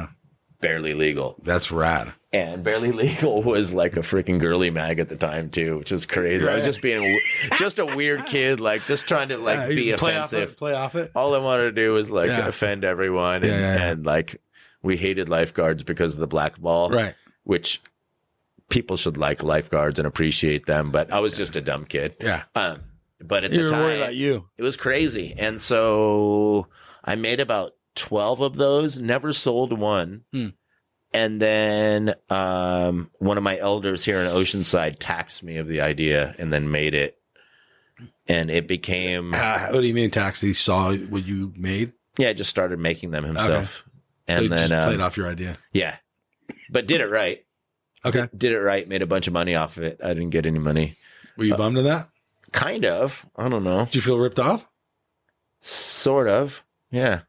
Barely Legal. That's rad. And Barely Legal was like a freaking girly mag at the time too, which was crazy. Right. I was just being just a weird kid, just trying to be offensive. Play off it. All I wanted to do was offend everyone, and we hated lifeguards because of the black ball, right? Which people should like lifeguards and appreciate them, but I was just a dumb kid. Yeah. But at You the were time, worried about you. It was crazy, and so I made about 12 of those. Never sold one. And then one of my elders here in Oceanside taxed me of the idea and then made it. And it became... what do you mean tax? He saw what you made? Yeah, just started making them himself. Okay. And so he then... just played off your idea. Yeah. But did it right. Okay. Did it right. Made a bunch of money off of it. I didn't get any money. Were you bummed at that? Kind of. I don't know. Did you feel ripped off? Sort of. Yeah.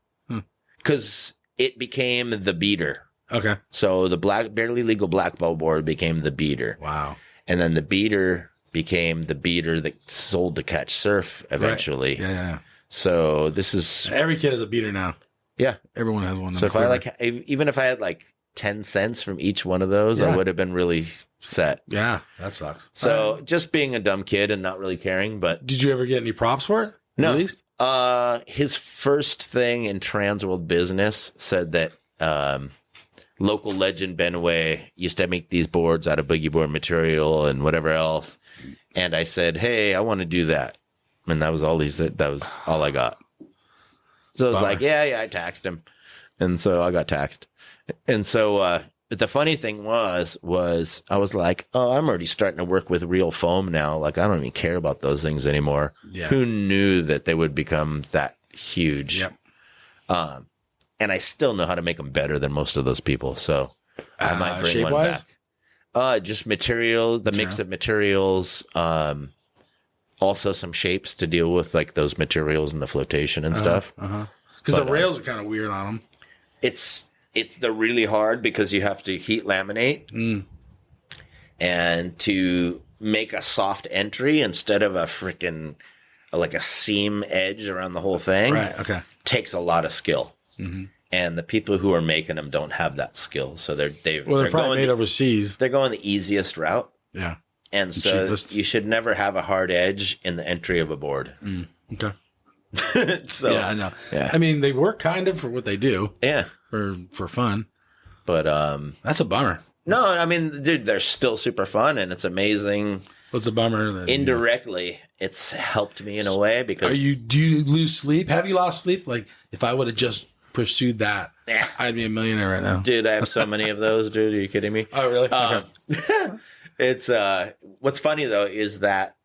Because it became the beater. Okay. So the Barely Legal blackball board became the beater. Wow. And then the beater became the beater that sold to Catch Surf eventually. Right. Yeah. So this is... Every kid has a beater now. Yeah. Everyone has one. So even if I had 10 cents from each one of those, I would have been really set. Yeah. That sucks. So just being a dumb kid and not really caring, but... Did you ever get any props for it? No. At least? His first thing in Transworld Business said that local legend Benway used to make these boards out of boogie board material and whatever else. And I said, hey, I want to do that. And that was all he said. That was all I got. So I was like, yeah, I taxed him. And so I got taxed. And so the funny thing was I was like, oh, I'm already starting to work with real foam now. I don't even care about those things anymore. Yeah. Who knew that they would become that huge? Yep. And I still know how to make them better than most of those people. So I might bring one back. Just materials, the mix of materials, also some shapes to deal with those materials and the flotation and stuff. Because the rails are kind of weird on them. They're really hard because you have to heat laminate and to make a soft entry instead of a freaking a seam edge around the whole thing. Right. Okay. Takes a lot of skill. And the people who are making them don't have that skill. So they're probably made overseas. They're going the easiest route. Yeah. And so you should never have a hard edge in the entry of a board. Okay. So yeah, I know. Yeah. I mean, they work kind of for what they do. Yeah. For fun. But that's a bummer. No, I mean, dude, they're still super fun and it's amazing. What's a bummer? Indirectly, it's helped me in a way because do you lose sleep? Have you lost sleep? If I would have just pursued that, I'd be a millionaire right now. Dude, I have so many of those, dude. Are you kidding me? Oh, really? Okay. It's what's funny though is that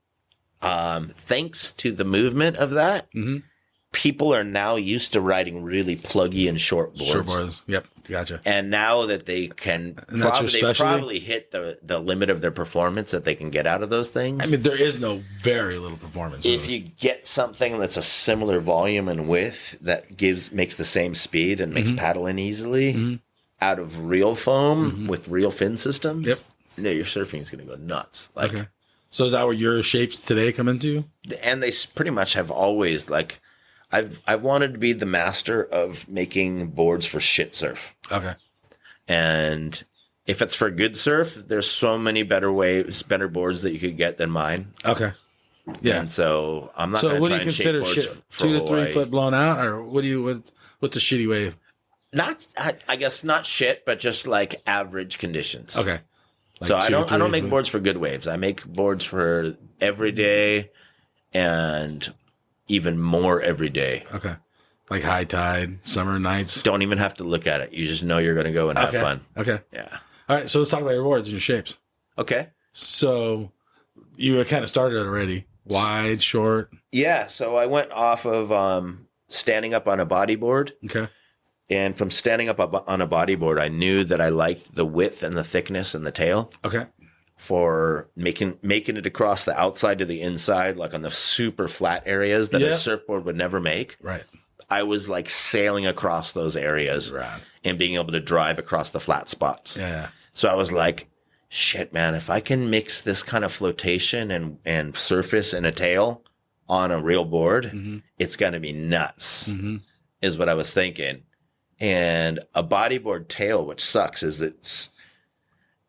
thanks to the movement of that, people are now used to riding really pluggy and short boards. Short boards. Yep. Gotcha. And now that they can, they probably hit the limit of their performance that they can get out of those things. I mean, there is no very little performance. If you get something that's a similar volume and width that makes the same speed and makes paddling easily out of real foam with real fin systems, no, your surfing is going to go nuts. Okay. So is that where your shapes today come into? And they pretty much have always like, I've wanted to be the master of making boards for shit surf. Okay. And if it's for good surf, there's so many better boards that you could get than mine. Okay. Yeah. And so I'm not So going to what do try you and shape consider boards shit? for 2 to Hawaii. 3 foot blown out, or what's a shitty wave? Not, I guess not shit, but just like average conditions. Okay. Like So 2 I to don't 3 make foot? boards for good waves. I make boards for every day and even more every day. Okay. Like high tide, summer nights. Don't even have to look at it. You just know you're going to go and have Okay. fun. Okay. Yeah. All right. So let's talk about your boards and your shapes. Okay. So you were kind of started already. Wide, short. Yeah. So I went off of standing up on a bodyboard. Okay. And from standing up on a bodyboard, I knew that I liked the width and the thickness and the tail Okay. for making it across the outside to the inside, like on the super flat areas that Yeah. a surfboard would never make. Right. I was like sailing across those areas Right. and being able to drive across the flat spots. Yeah. So I was like, shit, man, if I can mix this kind of flotation and surface and a tail on a real board, it's going to be nuts, is what I was thinking. And a bodyboard tail, which sucks, is it's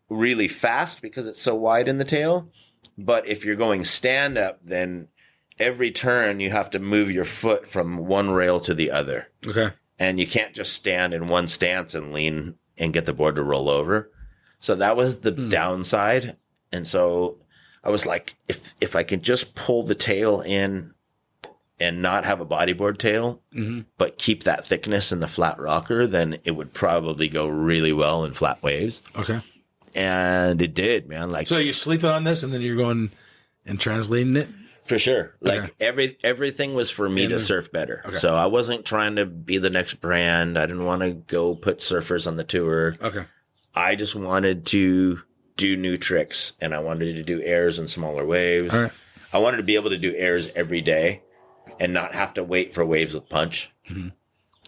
really fast because it's so wide in the tail. But if you're going stand up, then every turn you have to move your foot from one rail to the other. Okay. And you can't just stand in one stance and lean and get the board to roll over. So that was the downside. And so I was like, if I could just pull the tail in and not have a bodyboard tail, but keep that thickness in the flat rocker, then it would probably go really well in flat waves. Okay. And it did, man. Like, So you're sleeping on this and then you're going and translating it? for sure. Okay. Like everything was for me to surf better. Okay. So I wasn't trying to be the next brand. I didn't want to go put surfers on the tour. Okay. I just wanted to do new tricks, and I wanted to do airs and smaller waves. All right. I wanted to be able to do airs every day and not have to wait for waves with punch.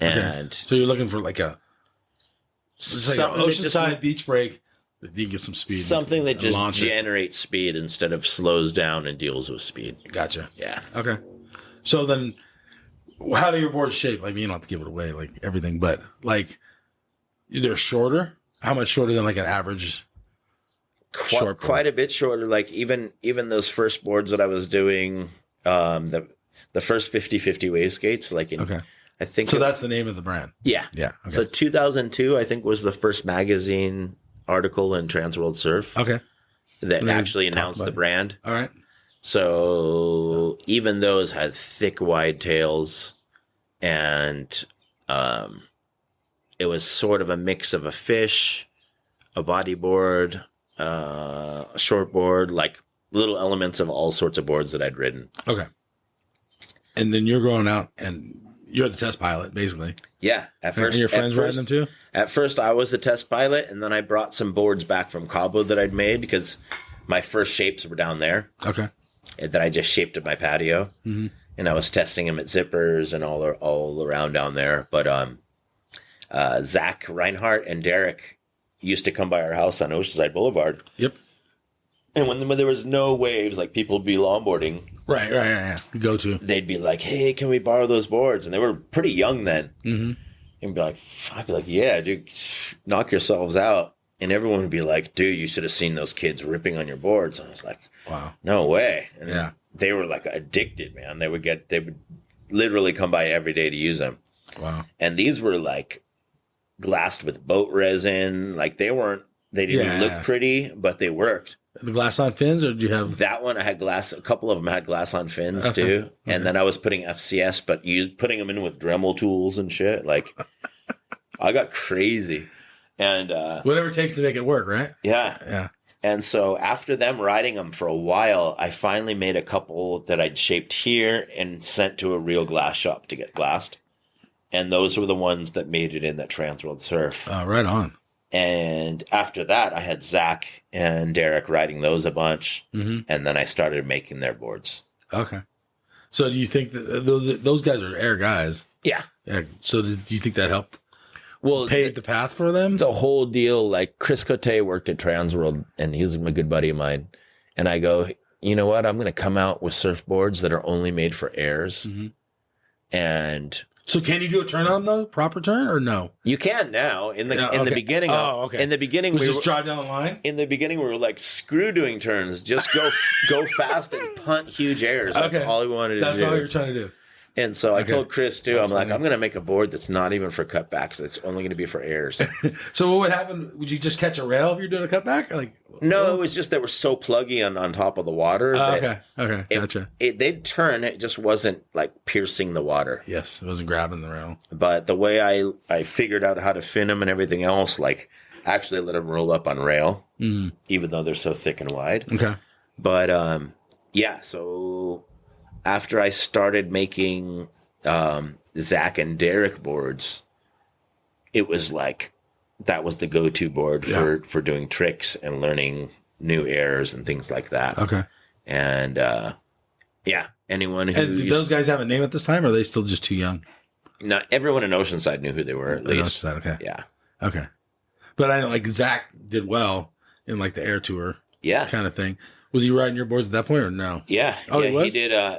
And So you're looking for like it's like an something that just- oceanside beach break that you can get some speed. something that and just launch it. generates speed instead of slows down and deals with speed. Gotcha. Yeah. Okay. So then how do your boards shape? Like, you don't have to give it away, like everything, but like they're shorter. How much shorter than like an average short board? Quite a bit shorter. Like even those first boards that I was doing, the first 50-50 wave skates, like in, Okay. I think So that's the name of the brand. yeah. Yeah. Okay. So 2002, I think, was the first magazine article in Trans World Surf Okay. that And then actually talk announced about the it. brand. All right. So even those had thick, wide tails, and it was sort of a mix of a fish, a bodyboard, a shortboard, like little elements of all sorts of boards that I'd ridden. Okay. And then you're going out and you're the test pilot, basically. Yeah, at first, And your friends riding them too? At first, I was the test pilot, and then I brought some boards back from Cabo that I'd made because my first shapes were down there. Okay. That I just shaped at my patio, and I was testing them at zippers and all around down there. But Zach Reinhardt and Derek used to come by our house on Oceanside Boulevard, Yep. and when there was no waves, like people would be longboarding, Right. Go to. they'd be like, "Hey, can we borrow those boards?" And they were pretty young then, and I'd be like, "Yeah, dude, knock yourselves out." And everyone would be like, "Dude, you should have seen those kids ripping on your boards." And I was like, Wow. "No way!" And Yeah. they were like addicted, man. They would literally come by every day to use them. Wow. And these were like glassed with boat resin. Like they didn't Yeah. look pretty, but they worked. The glass on fins, or did you have? That one I had glass. A couple of them had glass on fins too. And then I was putting FCS, but putting them in with Dremel tools and shit. Like I got crazy. And Whatever it takes to make it work, right? yeah. Yeah. And so after them riding them for a while, I finally made a couple that I'd shaped here and sent to a real glass shop to get glassed. And those were the ones that made it in that Trans World Surf. Right on. And after that, I had Zach and Derek riding those a bunch. And then I started making their boards. Okay. So do you think that those guys are air guys? Yeah. Yeah. So do you think that helped Well, pave the path for them? the whole deal, like Chris Cote worked at Trans World and he was a good buddy of mine. And I go, you know what? I'm going to come out with surfboards that are only made for airs. Mm-hmm. And so can you do a turn on them though? Proper turn or no? you can now. In the beginning. Okay. In the beginning, we just drive down the line. In the beginning, we were like, screw doing turns. Just go fast and punt huge airs. That's all we wanted to do. That's all you're trying to do. And so I told Chris too, I'm funny. I'm going to make a board that's not even for cutbacks. It's only going to be for airs. So what would happen? Would you just catch a rail if you're doing a cutback? Like no, it was just that we're so pluggy on top of the water. Okay, gotcha. They'd turn. It just wasn't like piercing the water. Yes, it wasn't grabbing the rail. But the way I figured out how to fin them and everything else, like actually let them roll up on rail, even though they're so thick and wide. Okay. But yeah, so after I started making Zach and Derek boards, it was like that was the go-to board for doing tricks and learning new airs and things like that. Okay. And anyone who did those guys have a name at this time, or are they still just too young? No, everyone in Oceanside knew who they were at least. Oceanside, okay. Yeah. Okay. But I know like Zach did well in like the air tour kind of thing. Was he riding your boards at that point or no? Yeah. Oh, yeah, he was? he did. I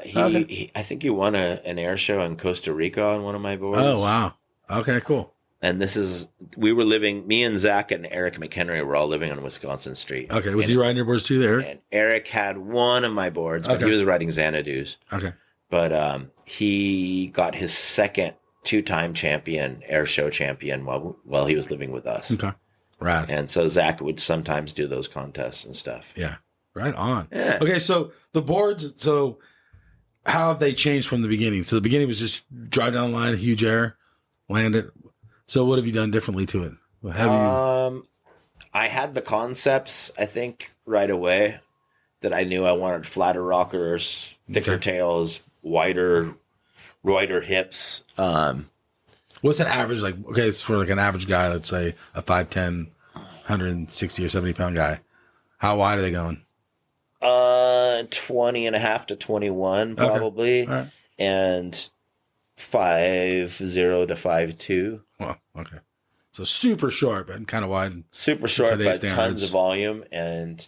think he won an air show in Costa Rica on one of my boards. Oh, wow. Okay, cool. And me and Zach and Eric McHenry were all living on Wisconsin Street. Okay. Was he riding your boards too there? And Eric had one of my boards, but he was riding Xanadu's. Okay. But he got his second 2-time champion, air show champion while he was living with us. Okay. Right. And so Zach would sometimes do those contests and stuff. Yeah. Right on. Yeah. Okay. So the boards, how have they changed from the beginning? So the beginning was just drive down the line, huge air, land it. So what have you done differently to it? I had the concepts, I think, right away that I knew I wanted flatter rockers, thicker tails, wider hips. What's an average like? Okay, it's for like an average guy. Let's say a 5'10", 160 or 70 pound guy. How wide are they going? 20 and a half to 21 probably, All right. and 5'0" to 5'2". Well, okay. So super short and kind of wide. Super short, but standards. tons of volume. And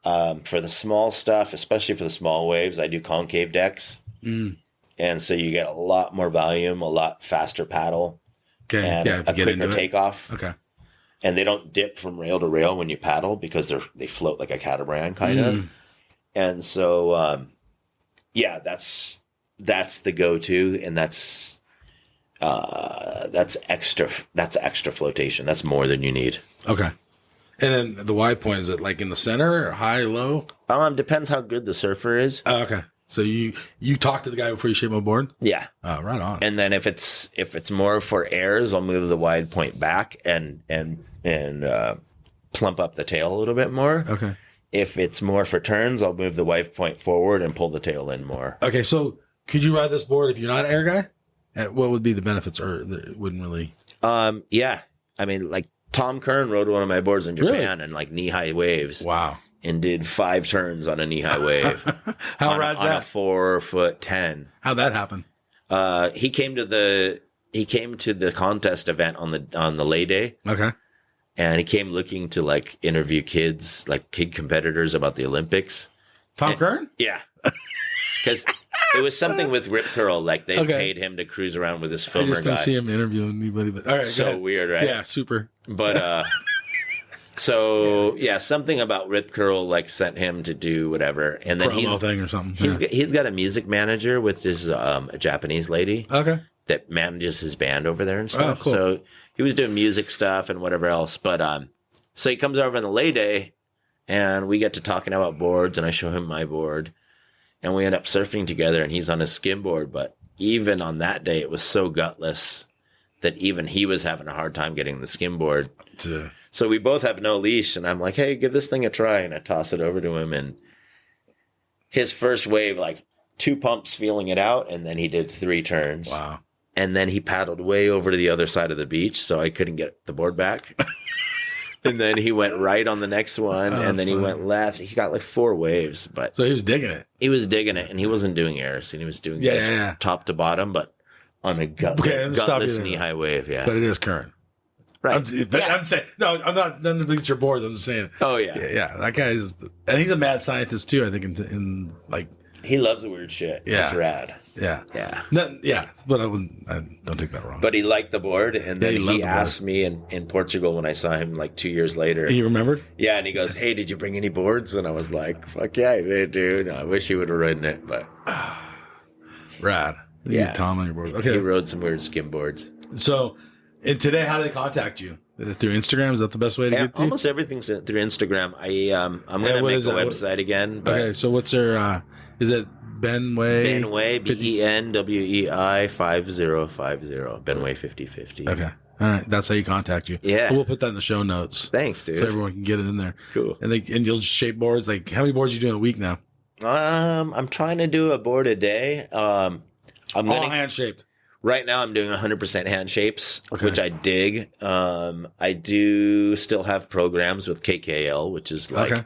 for the small stuff, especially for the small waves, I do concave decks. And so you get a lot more volume, a lot faster paddle, and a quicker takeoff. Okay. And they don't dip from rail to rail when you paddle because they float like a catamaran kind of. And so, that's the go-to, and that's extra flotation. That's more than you need. Okay. And then the wide point, is it like in the center or high, low? Depends how good the surfer is. Okay. So you talk to the guy before you shape him aboard? Yeah. Oh, right on. And then if it's more for airs, I'll move the wide point back and plump up the tail a little bit more. Okay. If it's more for turns, I'll move the wide point forward and pull the tail in more. Okay. So could you ride this board if you're not an air guy? What would be the benefits, or it wouldn't really? Yeah. I mean, like Tom Kern rode one of my boards in Japan and like knee-high waves. Wow. And did 5 turns on a knee-high wave. How rides that? On a 4'10". How'd that happen? He came to the contest event on the lay day. Okay. And he came looking to like interview kids, like kid competitors about the Olympics. Tom Kern? Yeah. Because it was something with Rip Curl. Like they paid him to cruise around with this filmer guy. I just don't see him interviewing anybody. But all right, so weird, right? Yeah, super. But so yeah, something about Rip Curl like sent him to do whatever, and then promo thing or something. He's got a music manager with this a Japanese lady. Okay. That manages his band over there and stuff. Oh, cool. So he was doing music stuff and whatever else. But so he comes over on the lay day, and we get to talking about boards, and I show him my board, and we end up surfing together, and he's on his skimboard. But even on that day, it was so gutless that even he was having a hard time getting the skimboard. So we both have no leash, and I'm like, hey, give this thing a try. And I toss it over to him, and his first wave, like 2 pumps feeling it out, and then he did 3 turns. Wow. And then he paddled way over to the other side of the beach, so I couldn't get the board back. And then he went right on the next one, and then he went left. He got like 4 waves, but so he was digging it. He was digging it, and he wasn't doing airs, and he was doing top to bottom, but on a gutless knee-high wave. Yeah, but it is current. Right. I'm saying, no, I'm not, nothing against your board. I'm just saying. Oh, yeah. Yeah, that guy's, and he's a mad scientist too, I think, in like, He loves weird shit. Yeah. It's rad. yeah. Yeah. Yeah, but I don't take that wrong. But he liked the board, and then he loved he the board. asked me in Portugal when I saw him like 2 years later. He remembered? Yeah, and he goes, "Hey, did you bring any boards?" And I was like, "Fuck yeah, I did, dude. I wish he would have ridden it, but Rad. You Yeah. get Tom on your board. he Okay. rode some weird skim boards." So, and today, how do they contact you? Through Instagram? Is that the best way to Yeah, get to you? almost everything's through Instagram. I'm gonna what make is a that? website again, but Okay, so what's their, is it Benway? Benway, BENWEI 5050. Benway 5050. Okay. All right. That's how you contact you. Yeah. We'll put that in the show notes. Thanks, dude. So everyone can get it in there. Cool. And you'll just shape boards. Like, how many boards you do in a week now? I'm trying to do a board a day. I'm All gonna hand shaped. right now. I'm doing 100% hand shapes, Okay. which I dig. I do still have programs with KKL, which is like Okay.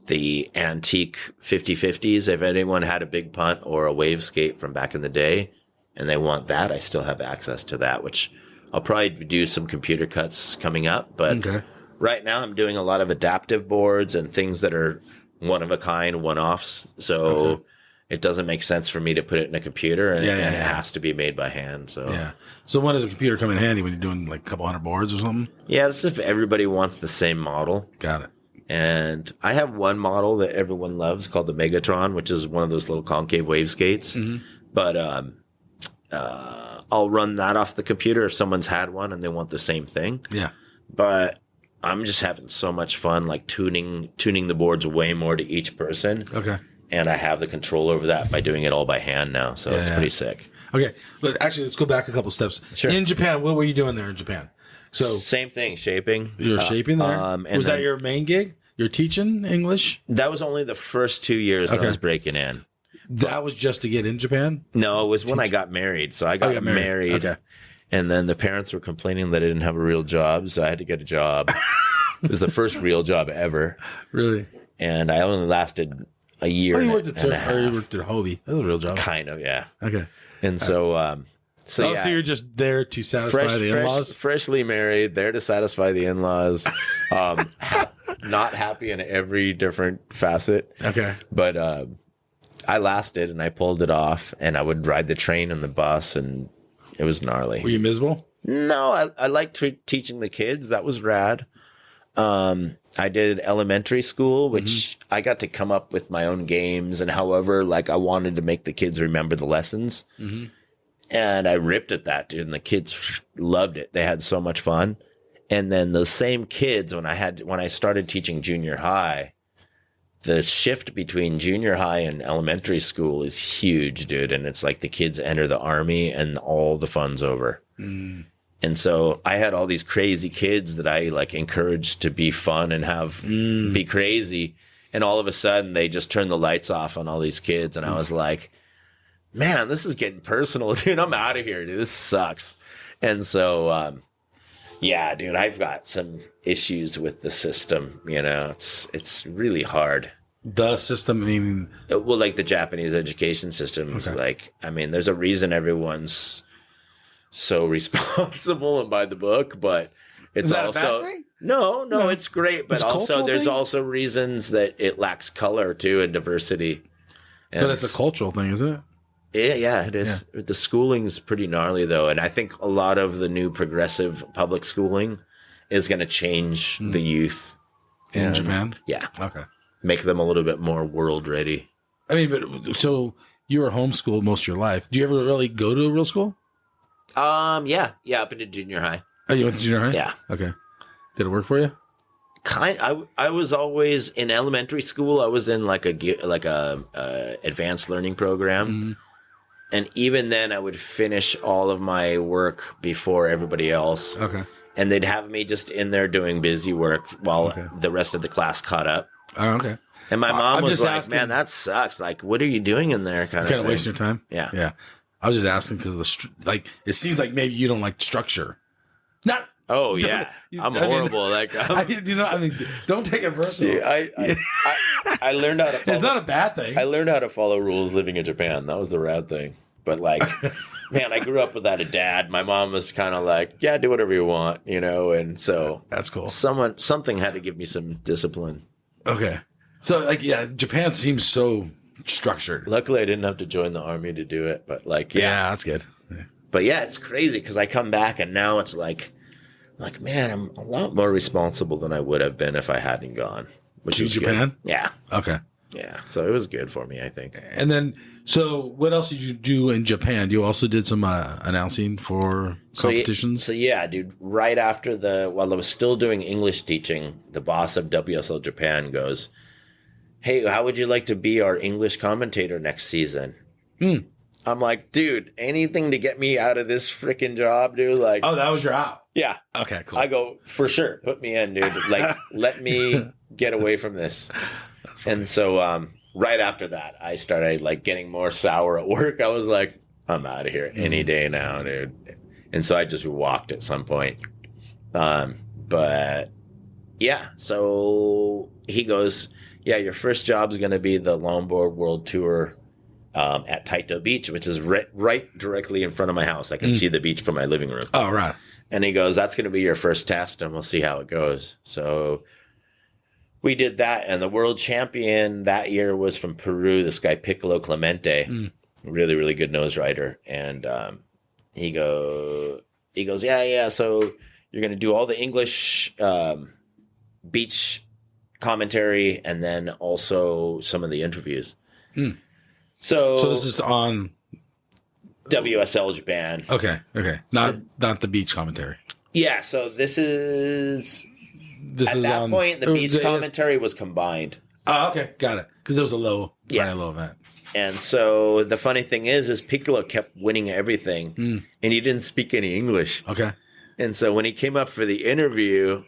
the antique 50/50s. If anyone had a big punt or a wave skate from back in the day, and they want that, I still have access to that. Which I'll probably do some computer cuts coming up, but Okay. right now I'm doing a lot of adaptive boards and things that are one of a kind, one offs. So Okay. it doesn't make sense for me to put it in a computer, and, Yeah, and yeah. it has to be made by hand. So Yeah. So when does a computer come in handy when you're doing like a couple hundred boards or something? yeah, this is if everybody wants the same model. Got it. And I have one model that everyone loves called the Megatron, which is one of those little concave wave skates. Mm-hmm. But I'll run that off the computer if someone's had one and they want the same thing. Yeah. But I'm just having so much fun, like tuning the boards way more to each person. Okay. And I have the control over that by doing it all by hand now. So it's Yeah. pretty sick. Okay. But actually, let's go back a couple steps. Sure. In Japan, what were you doing there in Japan? So Same thing, shaping. you were shaping there? and Was that then- your main gig? You're teaching English? That was only the first 2 years that Okay. I was breaking in. That was just to get in Japan? No, it was when I got married. So I got, you got married. married. Okay. And then the parents were complaining that I didn't have a real job. So I had to get a job. It was the first real job ever. Really? And I only lasted a year. Oh, you and worked at and a Surf, or you half. worked at Hobie. That's a real job. Kind of, yeah. Okay. And so, So you're just there to satisfy the in-laws? freshly married, there to satisfy the in-laws. Not happy in every different facet. Okay. But I lasted and I pulled it off, and I would ride the train and the bus, and it was gnarly. Were you miserable? No, I liked teaching the kids. That was rad. I did elementary school, which I got to come up with my own games, and however, like I wanted to make the kids remember the lessons. Mm-hmm. And I ripped at that, dude. And the kids loved it. They had so much fun. And then the same kids, when I started teaching junior high, the shift between junior high and elementary school is huge, dude. And it's like the kids enter the army and all the fun's over. Mm. And so I had all these crazy kids that I like encouraged to be fun and be crazy. And all of a sudden they just turned the lights off on all these kids. And I was like, man, this is getting personal, dude. I'm out of here, dude. This sucks. And so, yeah, dude, I've got some issues with the system. You know, it's really hard. The system, I mean, Well, like the Japanese education system is like, I mean, there's a reason everyone's so responsible and by the book, but it's is that also a bad thing? no, it's great, but It's a also cultural there's thing? also reasons that it lacks color too and diversity. And But it's a cultural thing, isn't it? Yeah, it is. The schooling's pretty gnarly though, and I think a lot of the new progressive public schooling is going to change the youth In Japan? Yeah, Okay. make them a little bit more world ready. I mean, but so you were homeschooled most of your life. Do you ever really go to a real school? Yeah, up into junior high. Oh, you went to junior high? Yeah. Okay. Did it work for you? I was always in elementary school. I was in like a advanced learning program. Mm-hmm. And even then I would finish all of my work before everybody else. Okay. And they'd have me just in there doing busy work while Okay. the rest of the class caught up. Oh, okay. And my mom I'm was just like, asking- man, that sucks. Like, what are you doing in there? Kind Kind of of wasting your time? Yeah. Yeah. I was just asking because it seems like maybe you don't like structure. Not. Oh, yeah. I'm horrible. Don't take it personal. See, I learned how to follow, It's not a bad thing. I learned how to follow rules living in Japan. That was the rad thing. But like, man, I grew up without a dad. My mom was kind of like, yeah, do whatever you want, you know? And so That's cool. something had to give me some discipline. Okay. So like, yeah, Japan seems so structured. Luckily, I didn't have to join the army to do it, but like, Yeah, that's good. Yeah. But yeah, it's crazy because I come back and now it's like, man, I'm a lot more responsible than I would have been if I hadn't gone. Which To is Japan? good. Yeah. Okay. Yeah. So it was good for me, I think. And then, so what else did you do in Japan? You also did some announcing for competitions? So yeah, dude, right after while I was still doing English teaching, the boss of WSL Japan goes, hey, how would you like to be our English commentator next season? I'm like, dude, anything to get me out of this freaking job, dude. Like, Oh, that was your out. yeah. Okay, cool. I go, for sure, put me in, dude. Like, let me get away from this. And so right after that, I started like getting more sour at work. I was like, I'm out of here any day now, dude. And so I just walked at some point. But yeah, so he goes, yeah, your first job is going to be the Longboard World Tour at Taito Beach, which is right directly in front of my house. I can see the beach from my living room. Oh, right. And he goes, that's going to be your first test, and we'll see how it goes. So we did that, and the world champion that year was from Peru, this guy Piccolo Clemente, really, really good nose rider. And he goes, yeah, so you're going to do all the English beach commentary and then also some of the interviews. So this is on WSL Japan. Okay. Not the beach commentary. Yeah, so this is at that on point the beach commentary was combined. Oh, okay, got it. Because it was a low event. And so the funny thing is Piccolo kept winning everything, and he didn't speak any English. Okay. And so when he came up for the interview,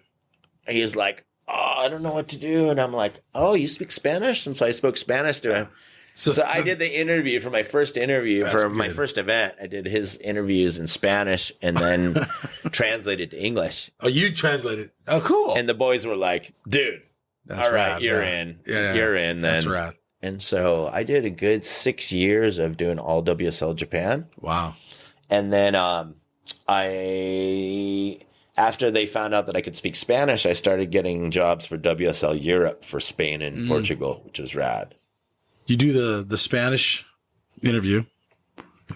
he was like, "Oh, I don't know what to do." And I'm like, "Oh, you speak Spanish?" And so I spoke Spanish to him. So I did the interview for my first interview my first event. I did his interviews in Spanish and then translated to English. Oh, you translated. Oh, cool. And the boys were like, "Dude, all right, you're in. You're in." Then that's rad. And so I did a good 6 years of doing all WSL Japan. Wow. And then after they found out that I could speak Spanish, I started getting jobs for WSL Europe for Spain and Portugal, which was rad. You do the Spanish interview,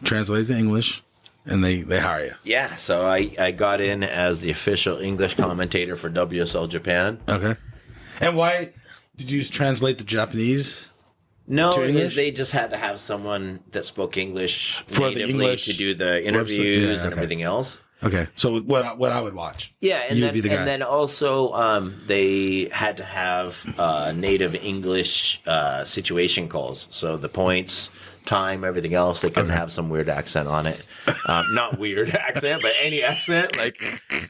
translate it to English, and they hire you. Yeah, so I got in as the official English commentator for WSL Japan. Okay. And why did you translate the Japanese? No, to because English? they just had to have someone that spoke English For the natively English to do the interviews website? Yeah, and everything else. Okay, so what I would watch? Yeah, and You'd be the guy. then also they had to have native English situation calls. So the points, time, everything else, they couldn't have some weird accent on it. Not weird accent, but any accent, like,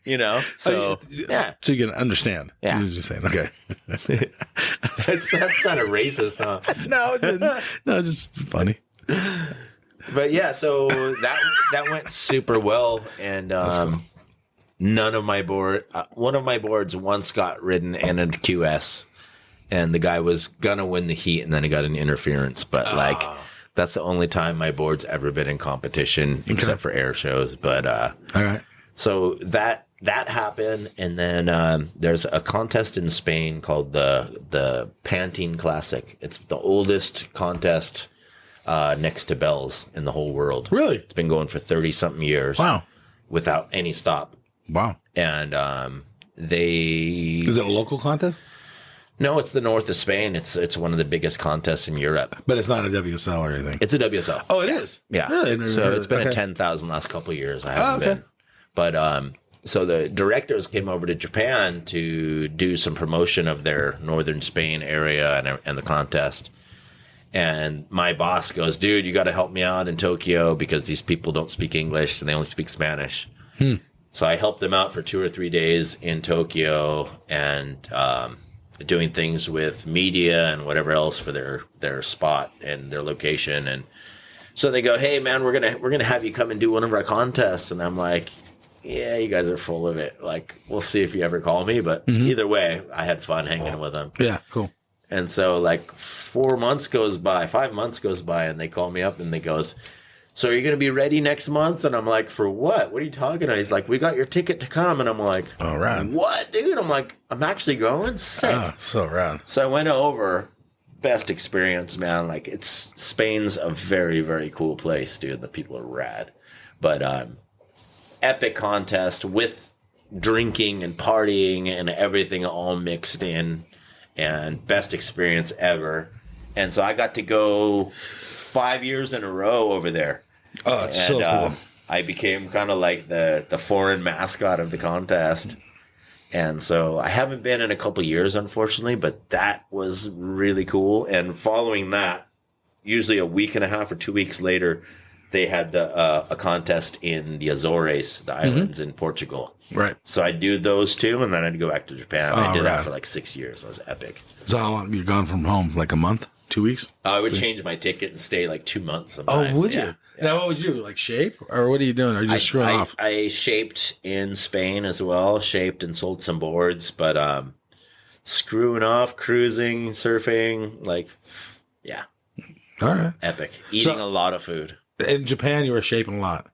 you know. So yeah, so you can understand. Yeah. You're just saying, okay. that's kind of racist, huh? No, it didn't. No, it's just funny. But yeah, so that went super well, and cool. none of my one of my boards once got ridden in a QS, and the guy was gonna win the heat, and then he got an interference. But like, that's the only time my board's ever been in competition, except for air shows. But all right, so that happened, and then there's a contest in Spain called the Panting Classic. It's the oldest contest. Next to Bell's in the whole world. Really? It's been going for 30-something years. Wow. Without any stop. Wow. And Is it a local contest? No, it's the north of Spain. It's one of the biggest contests in Europe. But it's not a WSL or anything. It's a WSL. Oh, it is? Yeah. Really? So it's been a 10,000 last couple of years. I haven't been. But so the directors came over to Japan to do some promotion of their northern Spain area and the contest. And my boss goes, dude, you got to help me out in Tokyo because these people don't speak English and they only speak Spanish. So I helped them out for 2 or 3 days in Tokyo and doing things with media and whatever else for their spot and their location. And so they go, hey, man, we're gonna have you come and do one of our contests. And I'm like, yeah, you guys are full of it. Like, we'll see if you ever call me. But either way, I had fun hanging with them. Yeah, cool. And so like 5 months goes by, and they call me up and they goes, so are you going to be ready next month? And I'm like, for what? What are you talking about? He's like, we got your ticket to come. And I'm like, all right. What, dude? I'm like, I'm actually going? Sick. So rad. So I went over. Best experience, man. Like, Spain's a very, very cool place, dude. The people are rad. But epic contest with drinking and partying and everything all mixed in, and best experience ever. And so I got to go 5 years in a row over there. Oh, it's so cool. I became kind of like the foreign mascot of the contest. And so I haven't been in a couple years, unfortunately, but that was really cool. And following that, usually a week and a half or 2 weeks later, they had a contest in the Azores, the islands in Portugal. Right. So I'd do those two, and then I'd go back to Japan. I did right. that for like 6 years. It was epic. So how long you gone from home? Like a month? 2 weeks? I would change my ticket and stay like 2 months sometimes. Oh, would you? Yeah. Now, what would you do? Like shape? Or what are you doing? Are you just screwing off? I shaped in Spain as well. Shaped and sold some boards, but screwing off, cruising, surfing, like, yeah. All right. Epic. Eating a lot of food. In Japan, you were shaping a lot.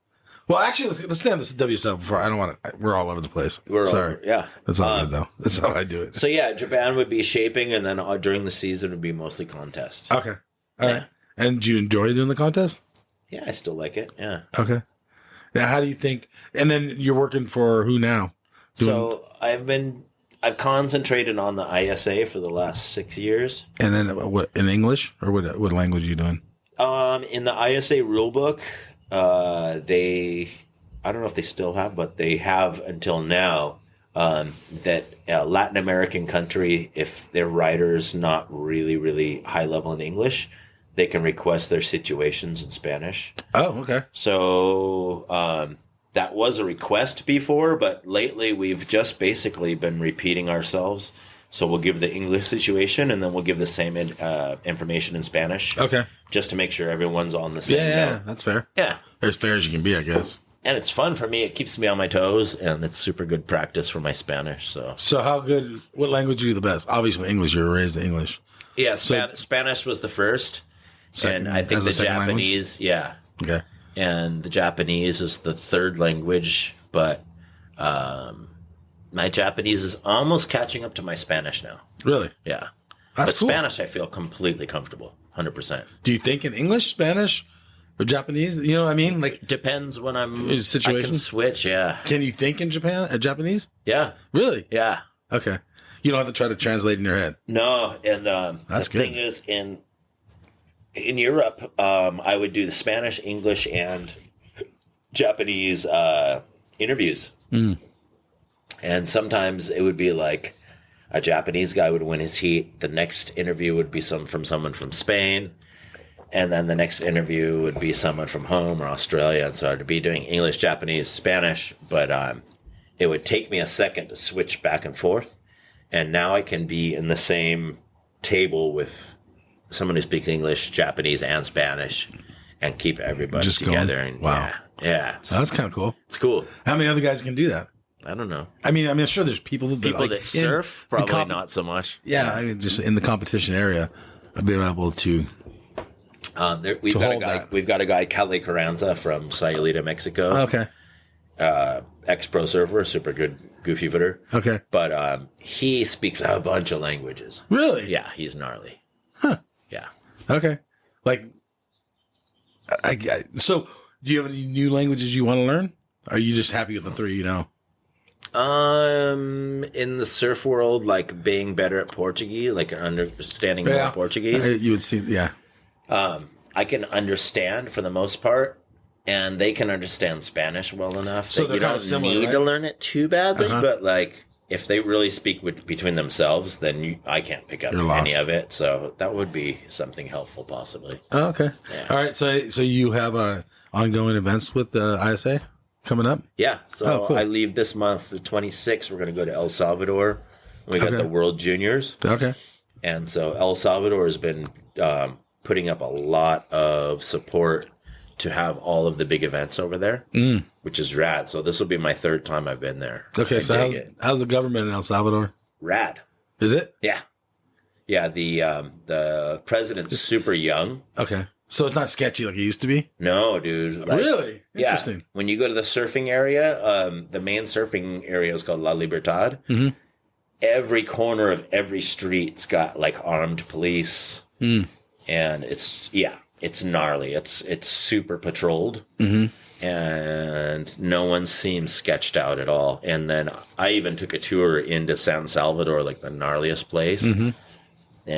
Well, actually, let's stay on this WSL before. I don't want to. We're all over the place. Sorry. Yeah. That's all good, though. That's how I do it. So, yeah, Japan would be shaping, and then during the season it would be mostly contest. Okay. All right. And do you enjoy doing the contest? Yeah, I still like it. Yeah. Okay. Now, how do you think? And then you're working for who now? So I've concentrated on the ISA for the last 6 years. And then what, in English, or what language are you doing? In the ISA rulebook, I don't know if they still have, but they have until now, that a Latin American country, if their writer's not really, really high level in English, they can request their situations in Spanish. Oh, okay. So that was a request before, but lately we've just basically been repeating ourselves. So we'll give the English situation, and then we'll give the same information in Spanish. Okay. Just to make sure everyone's on the same Yeah, that's fair. Yeah. As fair as you can be, I guess. And it's fun for me. It keeps me on my toes, and it's super good practice for my Spanish. So how good, what language are you the best? Obviously English, you were raised in English. Yeah, Spanish was the first. Second, and I think the language? Japanese, yeah. Okay. And the Japanese is the third language, but my Japanese is almost catching up to my Spanish now. Really? Yeah. That's cool. Spanish, I feel completely comfortable, 100%. Do you think in English, Spanish, or Japanese? You know what I mean? Like, depends when I'm. Situation? I can switch. Yeah. Can you think in Japanese? Yeah. Really? Yeah. Okay. You don't have to try to translate in your head. No, and That's the good. thing is, in Europe, I would do the Spanish, English, and Japanese interviews. Mm. And sometimes it would be like a Japanese guy would win his heat. The next interview would be from someone from Spain. And then the next interview would be someone from home or Australia. And so I'd be doing English, Japanese, Spanish. But it would take me a second to switch back and forth. And now I can be in the same table with someone who speaks English, Japanese, and Spanish and keep everybody Just together. going. And Wow. Yeah. That's kind of cool. It's cool. How many other guys can do that? I don't know. I mean, I'm sure there's people That surf, probably not so much. Yeah, I mean, just in the competition area, I've been able to. We've got a guy, Kelly Carranza from Sayulita, Mexico. Okay. Ex-pro surfer, super good goofy footer. Okay. But he speaks a bunch of languages. Really? Yeah, he's gnarly. Huh. Yeah. Okay. Like, so do you have any new languages you want to learn? Or are you just happy with the three you know? In the surf world, like being better at Portuguese, like understanding more Portuguese. You would see, yeah. I can understand for the most part, and they can understand Spanish well enough So that you they're don't kinda similar, need right? to learn it too badly. But like, if they really speak between themselves, then I can't pick up You're any lost. of it. So that would be something helpful, possibly. Oh, okay. Yeah. All right. So you have ongoing events with the ISA coming up? Yeah. So cool. I leave this month, the 26th. We're going to go to El Salvador. We got Okay. the World Juniors. Okay. And so El Salvador has been putting up a lot of support to have all of the big events over there, which is rad. So this will be my third time I've been there. Okay. I So dig how's the government in El Salvador? Rad. Is it? Yeah. Yeah. The president's super young. Okay. So it's not sketchy like it used to be? No, dude. Like, Really? yeah. Interesting. When you go to the surfing area, the main surfing area is called La Libertad. Mm-hmm. Every corner of every street's got like armed police, and it's gnarly. It's super patrolled, and no one seems sketched out at all. And then I even took a tour into San Salvador, like the gnarliest place, and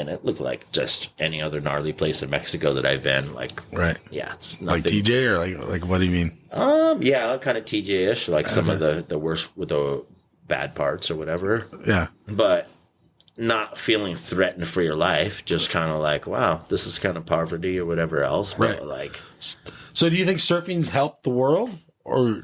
it looked like just any other gnarly place in Mexico that I've been. Like, Right. yeah, it's nothing. Like TJ or like what do you mean? Yeah, kind of TJ-ish, like some of the worst with the bad parts or whatever. Yeah. But not feeling threatened for your life, just kind of like, wow, this is kind of poverty or whatever else. But Right. like, So do you think surfing's helped the world or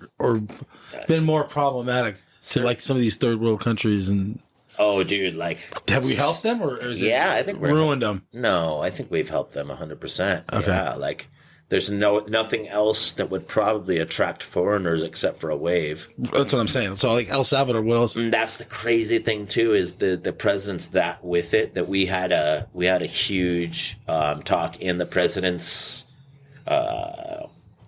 been more problematic to like some of these third world countries? And oh, dude, like, have we helped them or is it I think we're ruined them? No, I think we've helped them 100%. Okay. Yeah, like there's nothing else that would probably attract foreigners except for a wave. That's what I'm saying. So like El Salvador, what else? And that's the crazy thing too, is the president's that with it, that we had a huge talk in the president's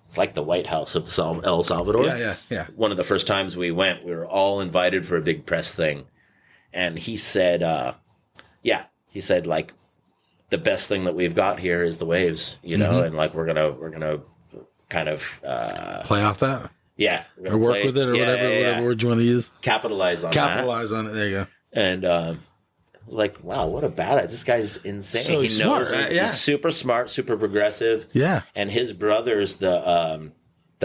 it's like the White House of El Salvador. Yeah. One of the first times we went, we were all invited for a big press thing, and he said, like, the best thing that we've got here is the waves, you know, and like we're gonna kind of Play off that? we're Or gonna work with it or whatever word you want to use? capitalize on Capitalize on it. There you go. that. And like, wow, what a badass. This guy's insane. So he he's knows smart, it. yeah. He's super smart, super progressive. Yeah. And his brother's the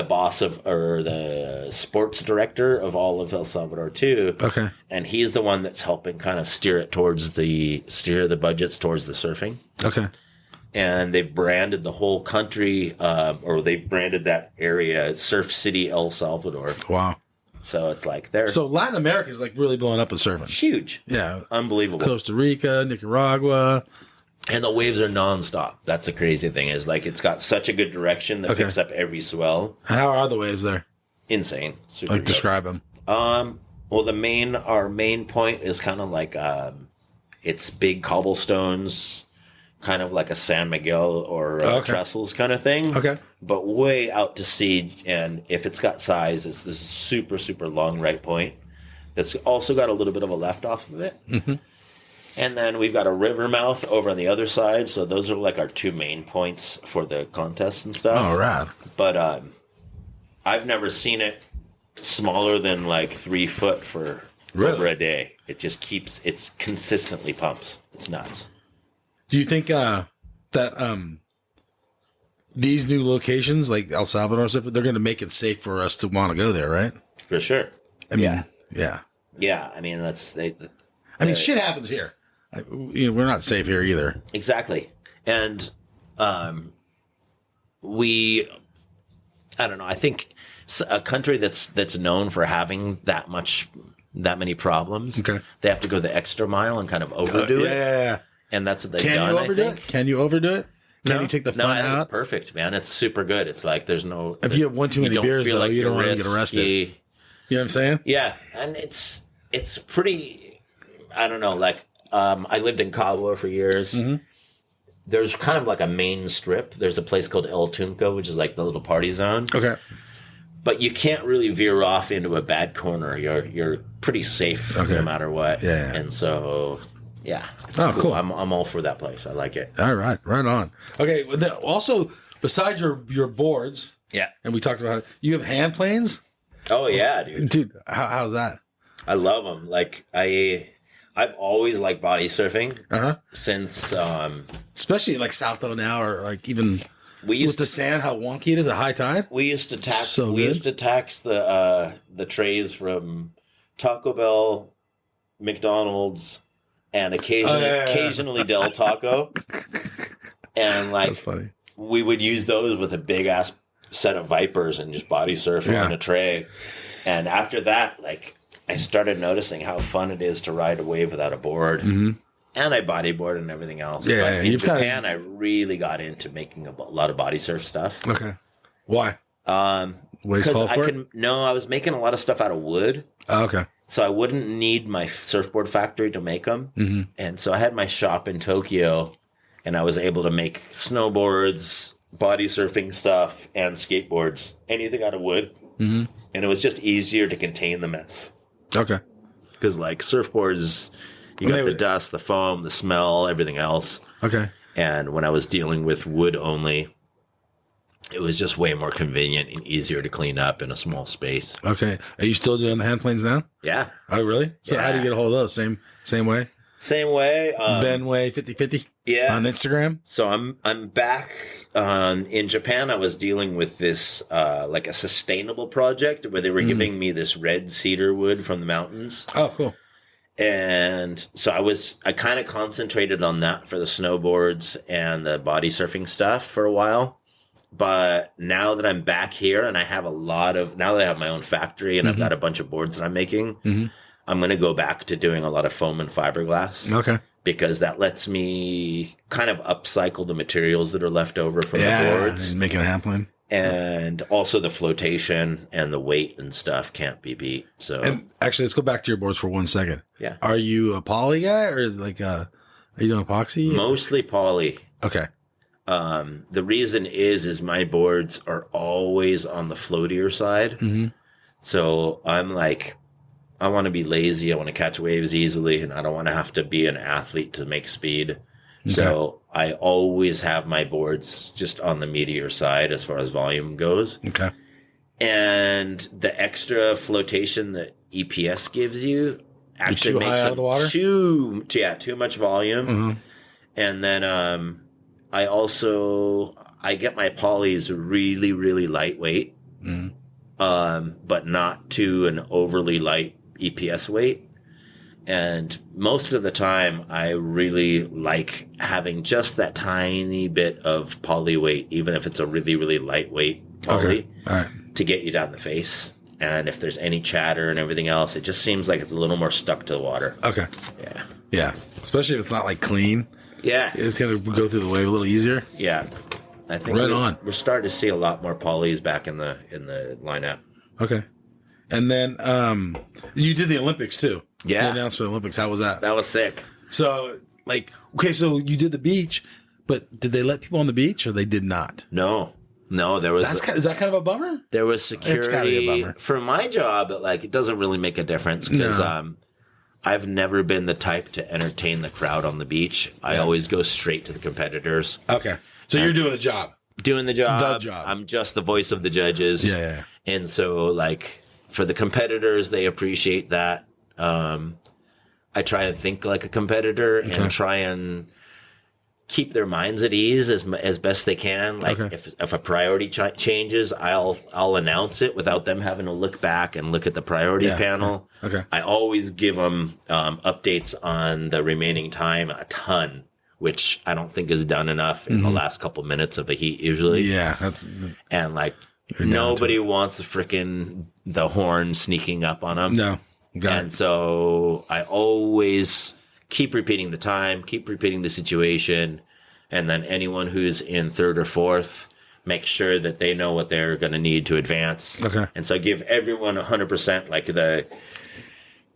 boss of, or the sports director of all of El Salvador too. Okay. And he's the one that's helping kind of steer the budgets towards the surfing. Okay. And they've branded the whole country, or they've branded that area Surf City El Salvador. Wow. So it's like they're So Latin America is like really blowing up with surfing. huge. Yeah. Unbelievable. Costa Rica, Nicaragua. And the waves are nonstop. That's the crazy thing, is like it's got such a good direction that Okay. picks up every swell. How are the waves there? Insane. Super Like good. describe them. Well, our main point is kind of like it's big cobblestones, kind of like a San Miguel or Okay. Trestles kind of thing. Okay. But way out to sea, and if it's got size, it's this super, super long right point that's also got a little bit of a left off of it. Mm-hmm. And then we've got a river mouth over on the other side. So those are like our two main points for the contest and stuff. Oh, rad. But I've never seen it smaller than like 3 foot for Really? over a day. It just it's consistently pumps. It's nuts. Do you think that these new locations like El Salvador and stuff, they're going to make it safe for us to want to go there, right? For sure. I mean, yeah. Yeah. I mean, Shit happens here. We're not safe here either. exactly. And I don't know. I think a country that's known for having that many problems, Okay. they have to go the extra mile and kind of overdo it. Yeah. And that's what they've Can done, you I overdo think. it? Can you overdo it? Can you take the No, fun I think out? it's perfect, man. It's super good. It's like there's no. If you have one too many beers, though, you don't you're want to get arrested. risky. You know what I'm saying? Yeah, and it's pretty. I don't know. Like, I lived in Cabo for years. Mm-hmm. There's kind of like a main strip. There's a place called El Tunco, which is like the little party zone. Okay. But you can't really veer off into a bad corner. You're pretty safe Okay. no matter what. Yeah. And so, yeah. It's Oh, cool. I'm all for that place. I like it. All right. Right on. Okay. Well, then also, besides your boards, Yeah. and we talked about it, you have hand planes? Oh yeah, dude. Dude, how's that? I love them. Like I've always liked body surfing Uh-huh. since Especially like Salto now, or like even we with used the to sand, how wonky it is at high tide. we used to tax So we good. used to tax the trays from Taco Bell, McDonald's, and occasionally Del Taco, and like That's funny. we would use those with a big ass set of Vipers and just body surf Yeah. on a tray. And after that, like I started noticing how fun it is to ride a wave without a board. Mm-hmm. And I bodyboard and everything else. Yeah, But in you've kinda- Japan, I really got into making a lot of body surf stuff. Okay. Why? Waves Because call for it? I was making a lot of stuff out of wood, Oh, okay. so I wouldn't need my surfboard factory to make them. Mm-hmm. And so I had my shop in Tokyo, and I was able to make snowboards, body surfing stuff and skateboards, anything out of wood. Mm-hmm. And it was just easier to contain the mess. Okay. Because, like, surfboards, you got the dust, the foam, the smell, everything else. Okay. And when I was dealing with wood only, it was just way more convenient and easier to clean up in a small space. Okay. Are you still doing the hand planes now? Yeah. Oh, really? So how do you get a hold of those? Same way? Same way. Ben Way 5050? Yeah. On Instagram? So I'm back in Japan. I was dealing with this like a sustainable project where they were giving me this red cedar wood from the mountains. Oh, cool. And so I kind of concentrated on that for the snowboards and the body surfing stuff for a while. But now that I'm back here and I have now that I have my own factory and I've got a bunch of boards that I'm making, I'm going to go back to doing a lot of foam and fiberglass. Okay. Because that lets me kind of upcycle the materials that are left over from the boards. Making a hand plane. And also the flotation and the weight and stuff can't be beat. So, and actually, let's go back to your boards for 1 second. Yeah. Are you a poly guy or is it like are you doing epoxy? Mostly poly. Okay. The reason is my boards are always on the floatier side. Mm-hmm. So I'm like, I want to be lazy. I want to catch waves easily, and I don't want to have to be an athlete to make speed. Okay. So I always have my boards just on the meteor side as far as volume goes. Okay. And the extra flotation that EPS gives you actually makes out of the water? too much volume. Mm-hmm. And then I get my polys really, really lightweight, but not to an overly light EPS weight. And most of the time, I really like having just that tiny bit of poly weight, even if it's a really, really lightweight poly, to get you down the face. And if there's any chatter and everything else, it just seems like it's a little more stuck to the water. Okay. Yeah. Yeah. Especially if it's not like clean. Yeah. It's going to go through the wave a little easier. Yeah. I think we're starting to see a lot more polys back in the lineup. Okay. And then you did the Olympics too. Yeah. You announced for the Olympics. How was that? That was sick. So, so you did the beach, but did they let people on the beach or they did not? No, there was. Is that kind of a bummer? There was security. It's gotta be a bummer. For my job, it doesn't really make a difference because I've never been the type to entertain the crowd on the beach. I always go straight to the competitors. Okay. So you're doing a job. Doing the job. The job. I'm just the voice of the judges. Yeah. And so, for the competitors, they appreciate that. I try and think like a competitor and try and keep their minds at ease as best they can. If a priority changes, I'll announce it without them having to look back and look at the priority panel. Okay. I always give them updates on the remaining time a ton, which I don't think is done enough in the last couple minutes of a heat usually. Yeah. And nobody wants the horn sneaking up on them. No. And so I always keep repeating the time, keep repeating the situation. And then anyone who's in third or fourth, make sure that they know what they're going to need to advance. Okay. And so I give everyone 100%,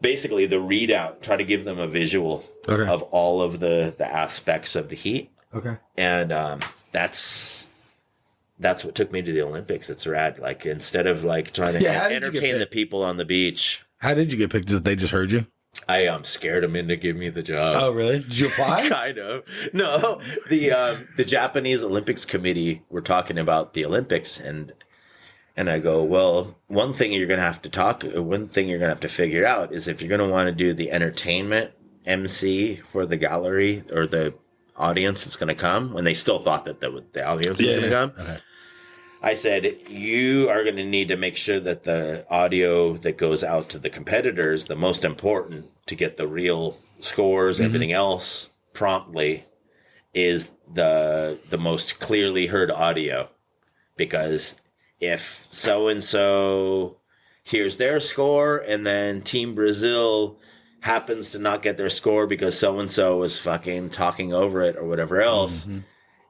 basically the readout, try to give them a visual of all of the aspects of the heat. Okay. And that's what took me to the Olympics. It's rad. Instead of trying to entertain the people on the beach. How did you get picked? Did they just heard you? I scared them into giving me the job. Oh, really? Did you apply? Kind of. No, the Japanese Olympics Committee were talking about the Olympics, and I go, well, one thing you're going to have to figure out is if you're going to want to do the entertainment MC for the gallery or the audience that's going to come, when they still thought that the audience was going to come. Okay. I said, you are going to need to make sure that the audio that goes out to the competitors, the most important to get the real scores, everything else promptly, is the most clearly heard audio. Because if so-and-so hears their score and then Team Brazil happens to not get their score because so-and-so was fucking talking over it or whatever else,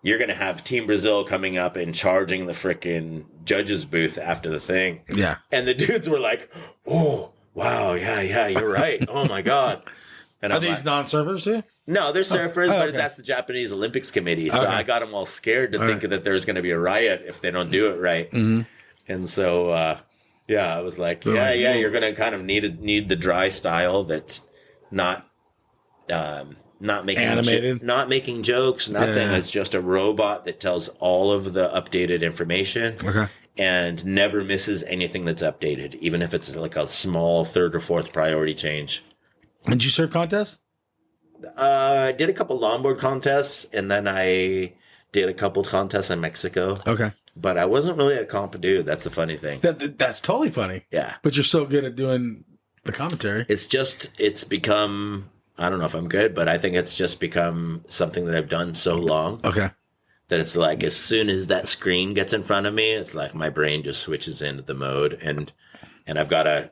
you're going to have Team Brazil coming up and charging the frickin' judges booth after the thing. Yeah. And the dudes were like, oh, wow, yeah, you're right. Oh, my God. And Are I'm these non-surfers too? no, they're surfers, but okay. that's the Japanese Olympics Committee. So Okay. I got them all scared to think that there's going to be a riot if they don't do it right. Mm-hmm. And so, I was like, So you're going to kind of need the dry style that's not making Animated? not making jokes, nothing. Yeah. It's just a robot that tells all of the updated information. Okay. And never misses anything that's updated, even if it's like a small third or fourth priority change. Did you surf contests? I did a couple longboard contests, and then I did a couple contests in Mexico. Okay. But I wasn't really a comp-dude. That's the funny thing. That's totally funny. Yeah. But you're so good at doing the commentary. It's become, I don't know if I'm good, but I think it's just become something that I've done so long. Okay. That it's like as soon as that screen gets in front of me, it's like my brain just switches into the mode, and I've got a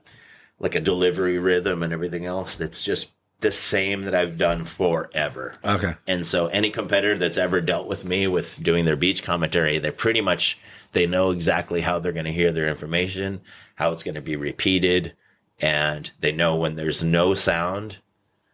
delivery rhythm and everything else that's just the same that I've done forever. Okay. And so any competitor that's ever dealt with me with doing their beach commentary, they know exactly how they're going to hear their information, how it's going to be repeated, and they know when there's no sound,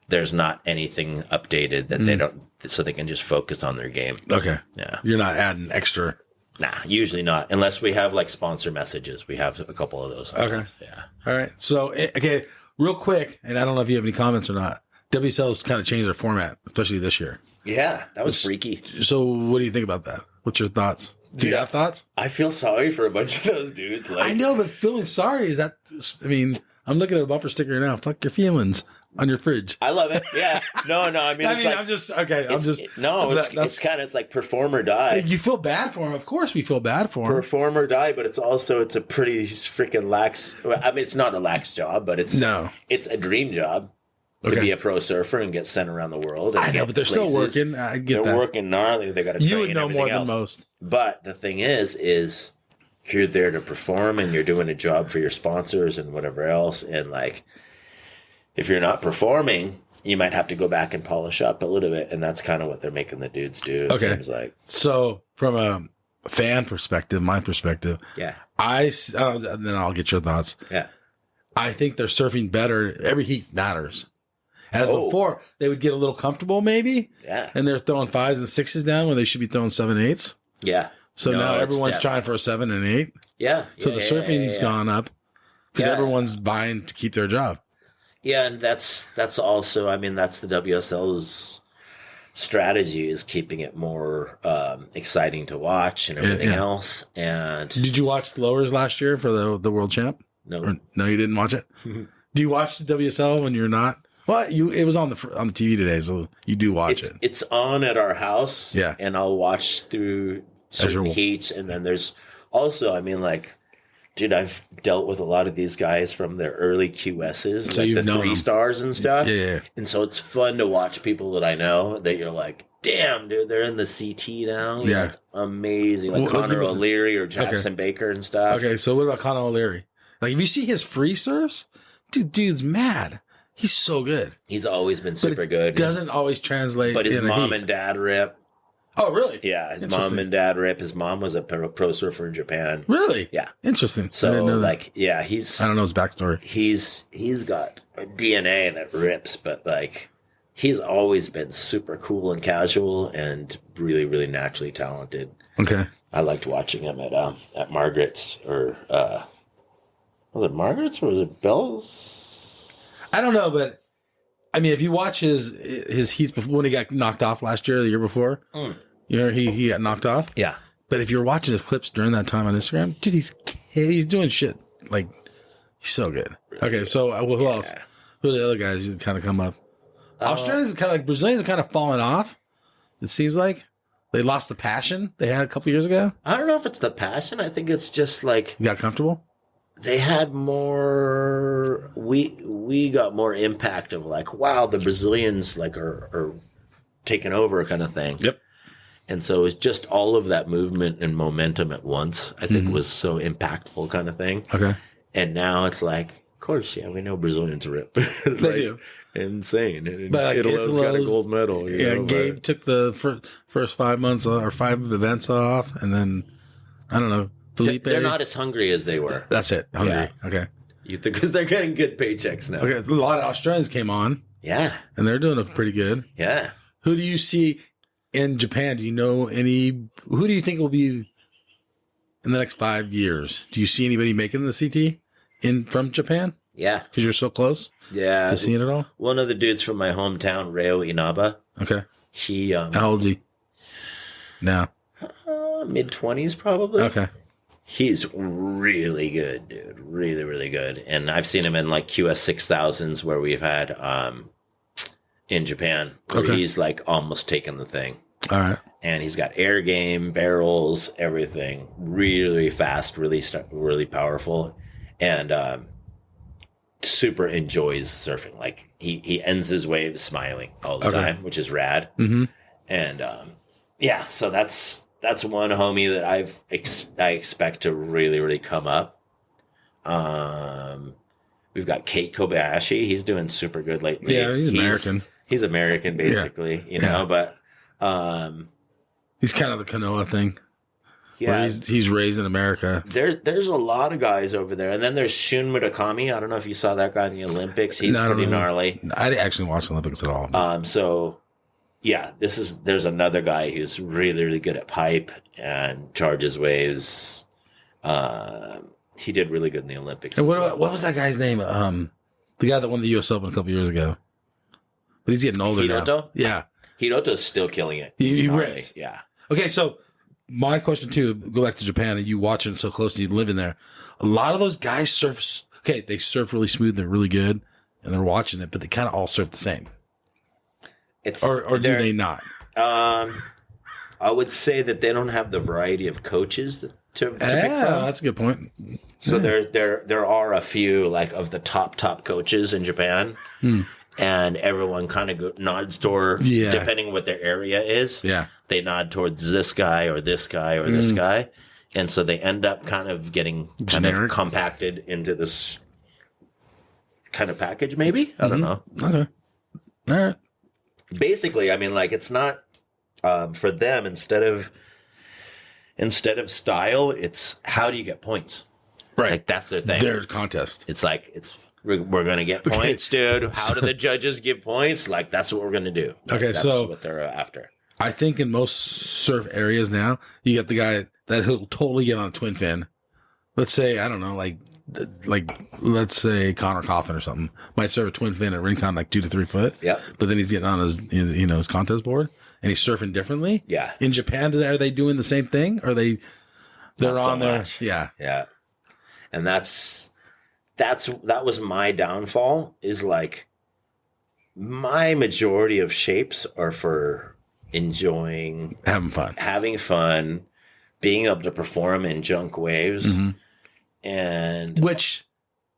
there's not anything updated that they don't, so they can just focus on their game. Okay. Yeah. You're not adding extra. Nah, usually not. Unless we have like sponsor messages. We have a couple of those. Okay. Yeah. All right. So, okay, real quick, and I don't know if you have any comments or not. WSL's kind of changed their format, especially this year. Yeah, that was freaky. So, what do you think about that? What's your thoughts? Do you have thoughts? I feel sorry for a bunch of those dudes. Like, I know, but feeling sorry is that, I mean, I'm looking at a bumper sticker now. Fuck your feelings on your fridge. I love it. Yeah. No, I mean, it's like, it's like perform or die. You feel bad for him. Of course we feel bad for him. Perform or die, but it's a pretty freaking lax. I mean, it's not a lax job, but it's a dream job to be a pro surfer and get sent around the world. And I know, but they're still working. I get that. They're working gnarly. They got to train. You would know more than else. most. But the thing is you're there to perform and you're doing a job for your sponsors and whatever else. And like, if you're not performing, you might have to go back and polish up a little bit. And that's kind of what they're making the dudes do. Okay. Seems like. So from a fan perspective, my perspective, yeah, and then I'll get your thoughts. Yeah. I think they're surfing better. Every heat matters. As before, they would get a little comfortable maybe. Yeah. And they're throwing 5s and 6s down when they should be throwing 7 8s. Yeah. So now everyone's trying for a 7 and 8. Yeah. So the surfing's gone up because everyone's buying to keep their job. Yeah, and that's also, I mean, that's the WSL's strategy, is keeping it more exciting to watch and everything else. And did you watch the lowers last year for the world champ? No. No, you didn't watch it. Do you watch the WSL when you're not? Well, it was on the TV today, so you do watch it. It's on at our house. Yeah, and I'll watch through certain heats, and then there's also, I mean, like, dude, I've dealt with a lot of these guys from their early QSs, so like the 3 them. stars and stuff. Yeah. And so it's fun to watch people that I know that you're like, damn, dude, they're in the CT now. Yeah. Like, amazing. Like Connor O'Leary or Jackson Baker and stuff. Okay, so what about Connor O'Leary? Like, if you see his free surfs, dude's mad. He's so good. He's always been super good. Doesn't always translate. But his mom and dad rip. Oh, really? Yeah, his mom and dad rip. His mom was a pro surfer in Japan. Really? Yeah. Interesting. So, I didn't know that. like, yeah, I don't know his backstory. He's got a DNA that rips, but like, he's always been super cool and casual and really, really naturally talented. Okay. I liked watching him at Margaret's, or was it Margaret's or was it Bell's? I don't know, but I mean, if you watch his heats before, when he got knocked off last year, the year before, you know, he got knocked off. Yeah. But if you're watching his clips during that time on Instagram, dude, he's doing shit. Like, he's so good. Okay, so who else? Who are the other guys that kind of come up? Australians kind of like, Brazilians are kind of falling off. It seems like they lost the passion they had a couple years ago. I don't know if it's the passion. I think it's just like, you got comfortable. They had more. We got more impact of like, wow, the Brazilians like are taking over kind of thing. Yep. And so it's just all of that movement and momentum at once, I think, was so impactful kind of thing. Okay. And now it's like, of course, yeah, we know Brazilians rip. It's they like do. Insane. And but like, Italo's got a gold medal. Gabe took the first 5 months or 5 events off, and then I don't know. Felipe. They're not as hungry as they were. That's it. Hungry. Yeah. Okay. You think because they're getting good paychecks now. Okay. A lot of Australians came on Yeah. And they're doing pretty good. Yeah. Who do you see in Japan? Do you know who do you think will be in the next 5 years? Do you see anybody making the CT from Japan? Yeah. Because you're so close Yeah. to seeing it all? One of the dudes from my hometown, Reo Inaba, Okay. he How old is he now? mid-20s probably. Okay. He's really good, dude. Really, really good. And I've seen him in like QS 6000s where we've had in Japan, where Okay. he's like almost taken the thing. All right. And he's got air game, barrels, everything. Really fast, really powerful, and super enjoys surfing. Like he ends his waves smiling all the time, which is rad. Mm-hmm. And yeah, so that's one homie that I expect to really, really come up. We've got Kate Kobayashi. He's doing super good lately. Yeah, he's American. He's American, basically, you know, but he's kind of the Kanoa thing. yeah, Where he's raised in America. there's a lot of guys over there. And then there's Shun Murakami. I don't know if you saw that guy in the Olympics. He's No, I don't pretty know. gnarly. I didn't actually watch the Olympics at all. So yeah, there's another guy who's really, really good at pipe and charges waves. He did really good in the Olympics. And as well. what was that guy's name? The guy that won the U.S. Open a couple years ago. But he's getting older now. Hiroto? Yeah. Hiroto's still killing it. He He's gnarly. rips. Yeah. Okay, so my question too, go back to Japan and you watching it so close and you live in there. A lot of those guys surf, okay, they surf really smooth, they're really good, and they're watching it, but they kind of all surf the same. Or do they not? I would say that they don't have the variety of coaches to pick from. That's a good point. So there are a few like of the top coaches in Japan, and everyone kind of nods toward depending what their area is. Yeah. They nod towards this guy or this guy or this guy, and so they end up kind of getting Generic. compacted into this kind of package. Maybe I don't know. Okay. All right. Basically, I mean, like it's not for them. Instead of style, it's how do you get points. Right. Like that's their thing. Their contest. It's like we're going to get points, dude. How do the judges give points? Like that's what we're going to do. Like, Okay, that's so what they're after. I think in most surf areas now, you get the guy that he'll totally get on a twin fin. Let's say, I don't know, like let's say Connor Coffin or something might serve a twin fin at Rincon like 2 to 3 foot. Yep. But then he's getting on his his contest board and he's surfing differently. Yeah. In Japan, are they doing the same thing? Or they're Not so on there? much. Yeah. Yeah. And that was my downfall. Is like my majority of shapes are for enjoying, having fun, being able to perform in junk waves. Mm-hmm. And Which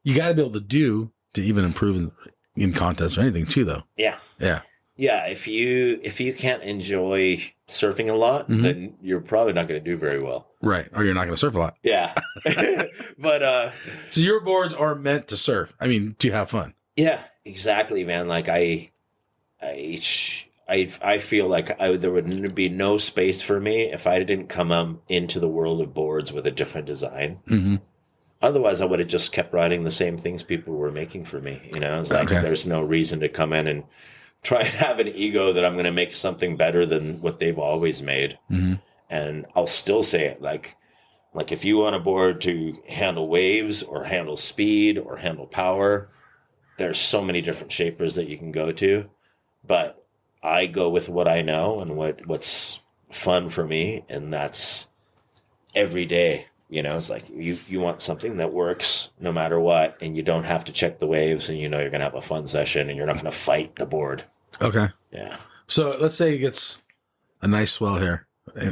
you got to be able to do to even improve in contests or anything too, though. yeah. Yeah. Yeah, if you can't enjoy surfing a lot, then you're probably not going to do very well. Right. Or you're not going to surf a lot. Yeah. But So your boards are meant to surf. I mean, to have fun. yeah, exactly, man. Like I feel like there would be no space for me if I didn't come into the world of boards with a different design. Mm-hmm. Otherwise, I would have just kept riding the same things people were making for me. You know, it's like there's no reason to come in and try and have an ego that I'm going to make something better than what they've always made. Mm-hmm. And I'll still say it like if you want a board to handle waves or handle speed or handle power, there's so many different shapers that you can go to. But I go with what I know and what's fun for me, and that's every day. You know, it's like you want something that works no matter what, and you don't have to check the waves, and you know you're going to have a fun session, and you're not going to fight the board. Okay. Yeah. So let's say it gets a nice swell here.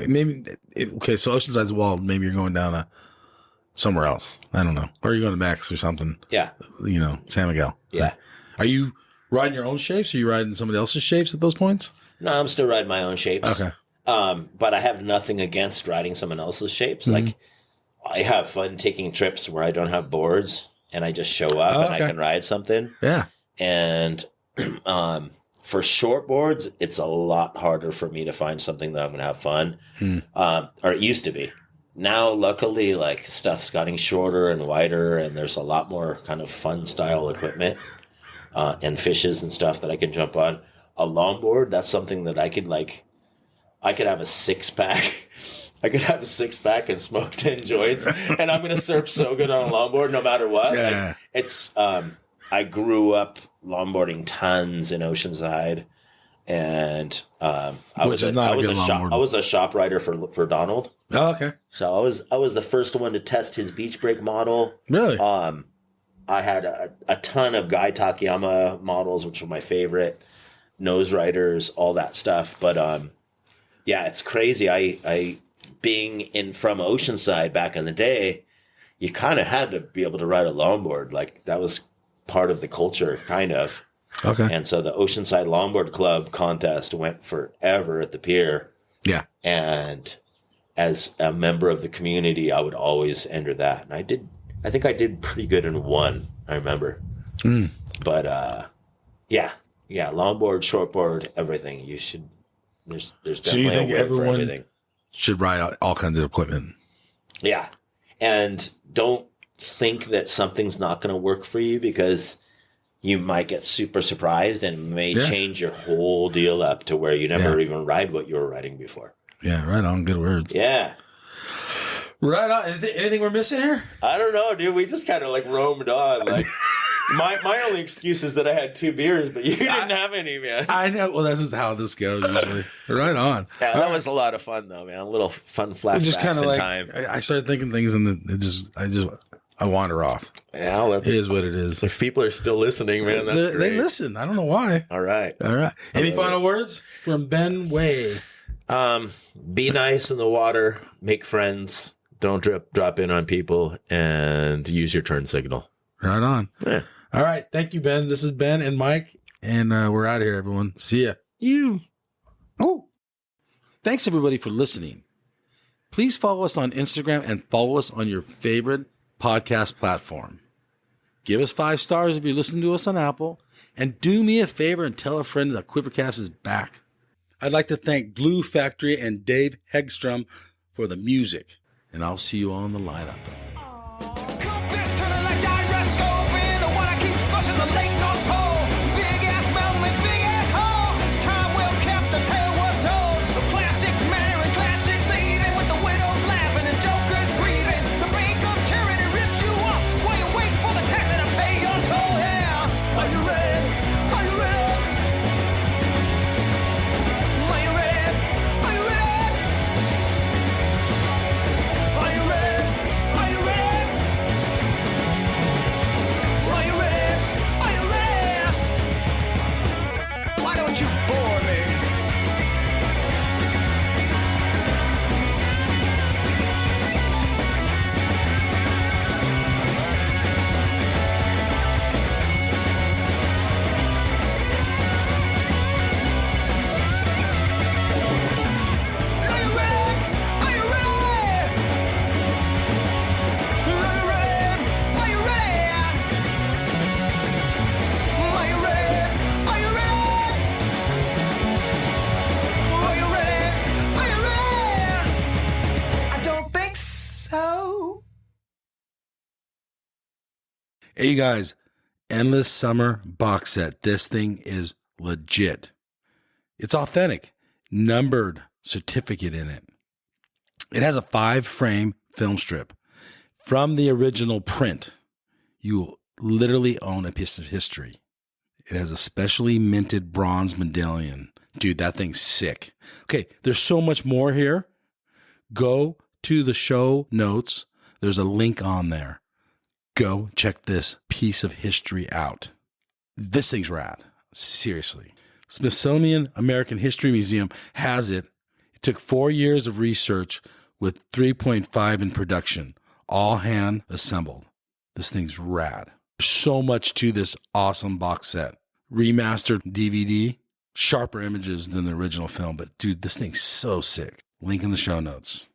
Maybe, so Oceanside's wall, maybe you're going down somewhere else. I don't know. Or you're going to Max or something. Yeah. San Miguel. Yeah. Are you riding your own shapes? Or are you riding somebody else's shapes at those points? No, I'm still riding my own shapes. Okay. But I have nothing against riding someone else's shapes. Mm-hmm. Like, I have fun taking trips where I don't have boards and I just show up and I can ride something. Yeah. And for short boards, it's a lot harder for me to find something that I'm going to have fun. Or it used to be. Now, luckily, like stuff's getting shorter and wider, and there's a lot more kind of fun style equipment. and fishes and stuff that I can jump on. A longboard, that's something that I could have a 6-pack. I could have a 6-pack and smoke 10 joints, and I'm going to surf so good on a longboard no matter what. Yeah. Like, it's, I grew up longboarding tons in Oceanside, and I was a shop rider for Donald. Oh, okay. So I was the first one to test his beach break model. Really? I had a ton of Guy Takayama models, which were my favorite, nose riders, all that stuff. But yeah, it's crazy. I being from Oceanside back in the day, you kind of had to be able to ride a longboard. Like that was part of the culture, kind of. Okay. And so the Oceanside Longboard Club contest went forever at the pier. Yeah. And as a member of the community, I would always enter that. And I think I did pretty good in one, I remember. But yeah, longboard, shortboard, everything. You should, there's definitely a way for everything. Should ride all kinds of equipment. Yeah. And don't think that something's not going to work for you, because you might get super surprised and may change your whole deal up to where you never even ride what you were riding before. Yeah, right on. Good words. Yeah. Right on. Anything we're missing here? I don't know, dude. We just kind of like roamed on. Like my only excuse is that I had 2 beers, but you didn't have any, man. I know. Well, that's just how this goes usually. Right on. Yeah, that was a lot of fun though, man. A little fun flashbacks just kind of in like time. I started thinking things, and I wander off. Yeah, well, It is what it is. if people are still listening, man, that's They great. listen. I don't know why. All right. Any final words from Ben Way? Be nice in the water. Make friends. Don't drop in on people, and use your turn signal. Right on. Yeah. All right. Thank you, Ben. This is Ben and Mike, and we're out of here, everyone. See ya. Oh. Thanks, everybody, for listening. Please follow us on Instagram and follow us on your favorite podcast platform. Give us 5 stars if you listen to us on Apple, and do me a favor and tell a friend that QuiverCast is back. I'd like to thank Blue Factory and Dave Hegstrom for the music, and I'll see you on the lineup. Hey, you guys, Endless Summer box set. This thing is legit. It's authentic, numbered certificate in it. It has a 5-frame film strip from the original print. You will literally own a piece of history. It has a specially minted bronze medallion. Dude, that thing's sick. Okay, there's so much more here. Go to the show notes. There's a link on there. Go check this piece of history out. This thing's rad. Seriously. Smithsonian American History Museum has it. It took 4 years of research with 3.5 in production, all hand assembled. This thing's rad. So much to this awesome box set. Remastered DVD, sharper images than the original film, but dude, this thing's so sick. Link in the show notes.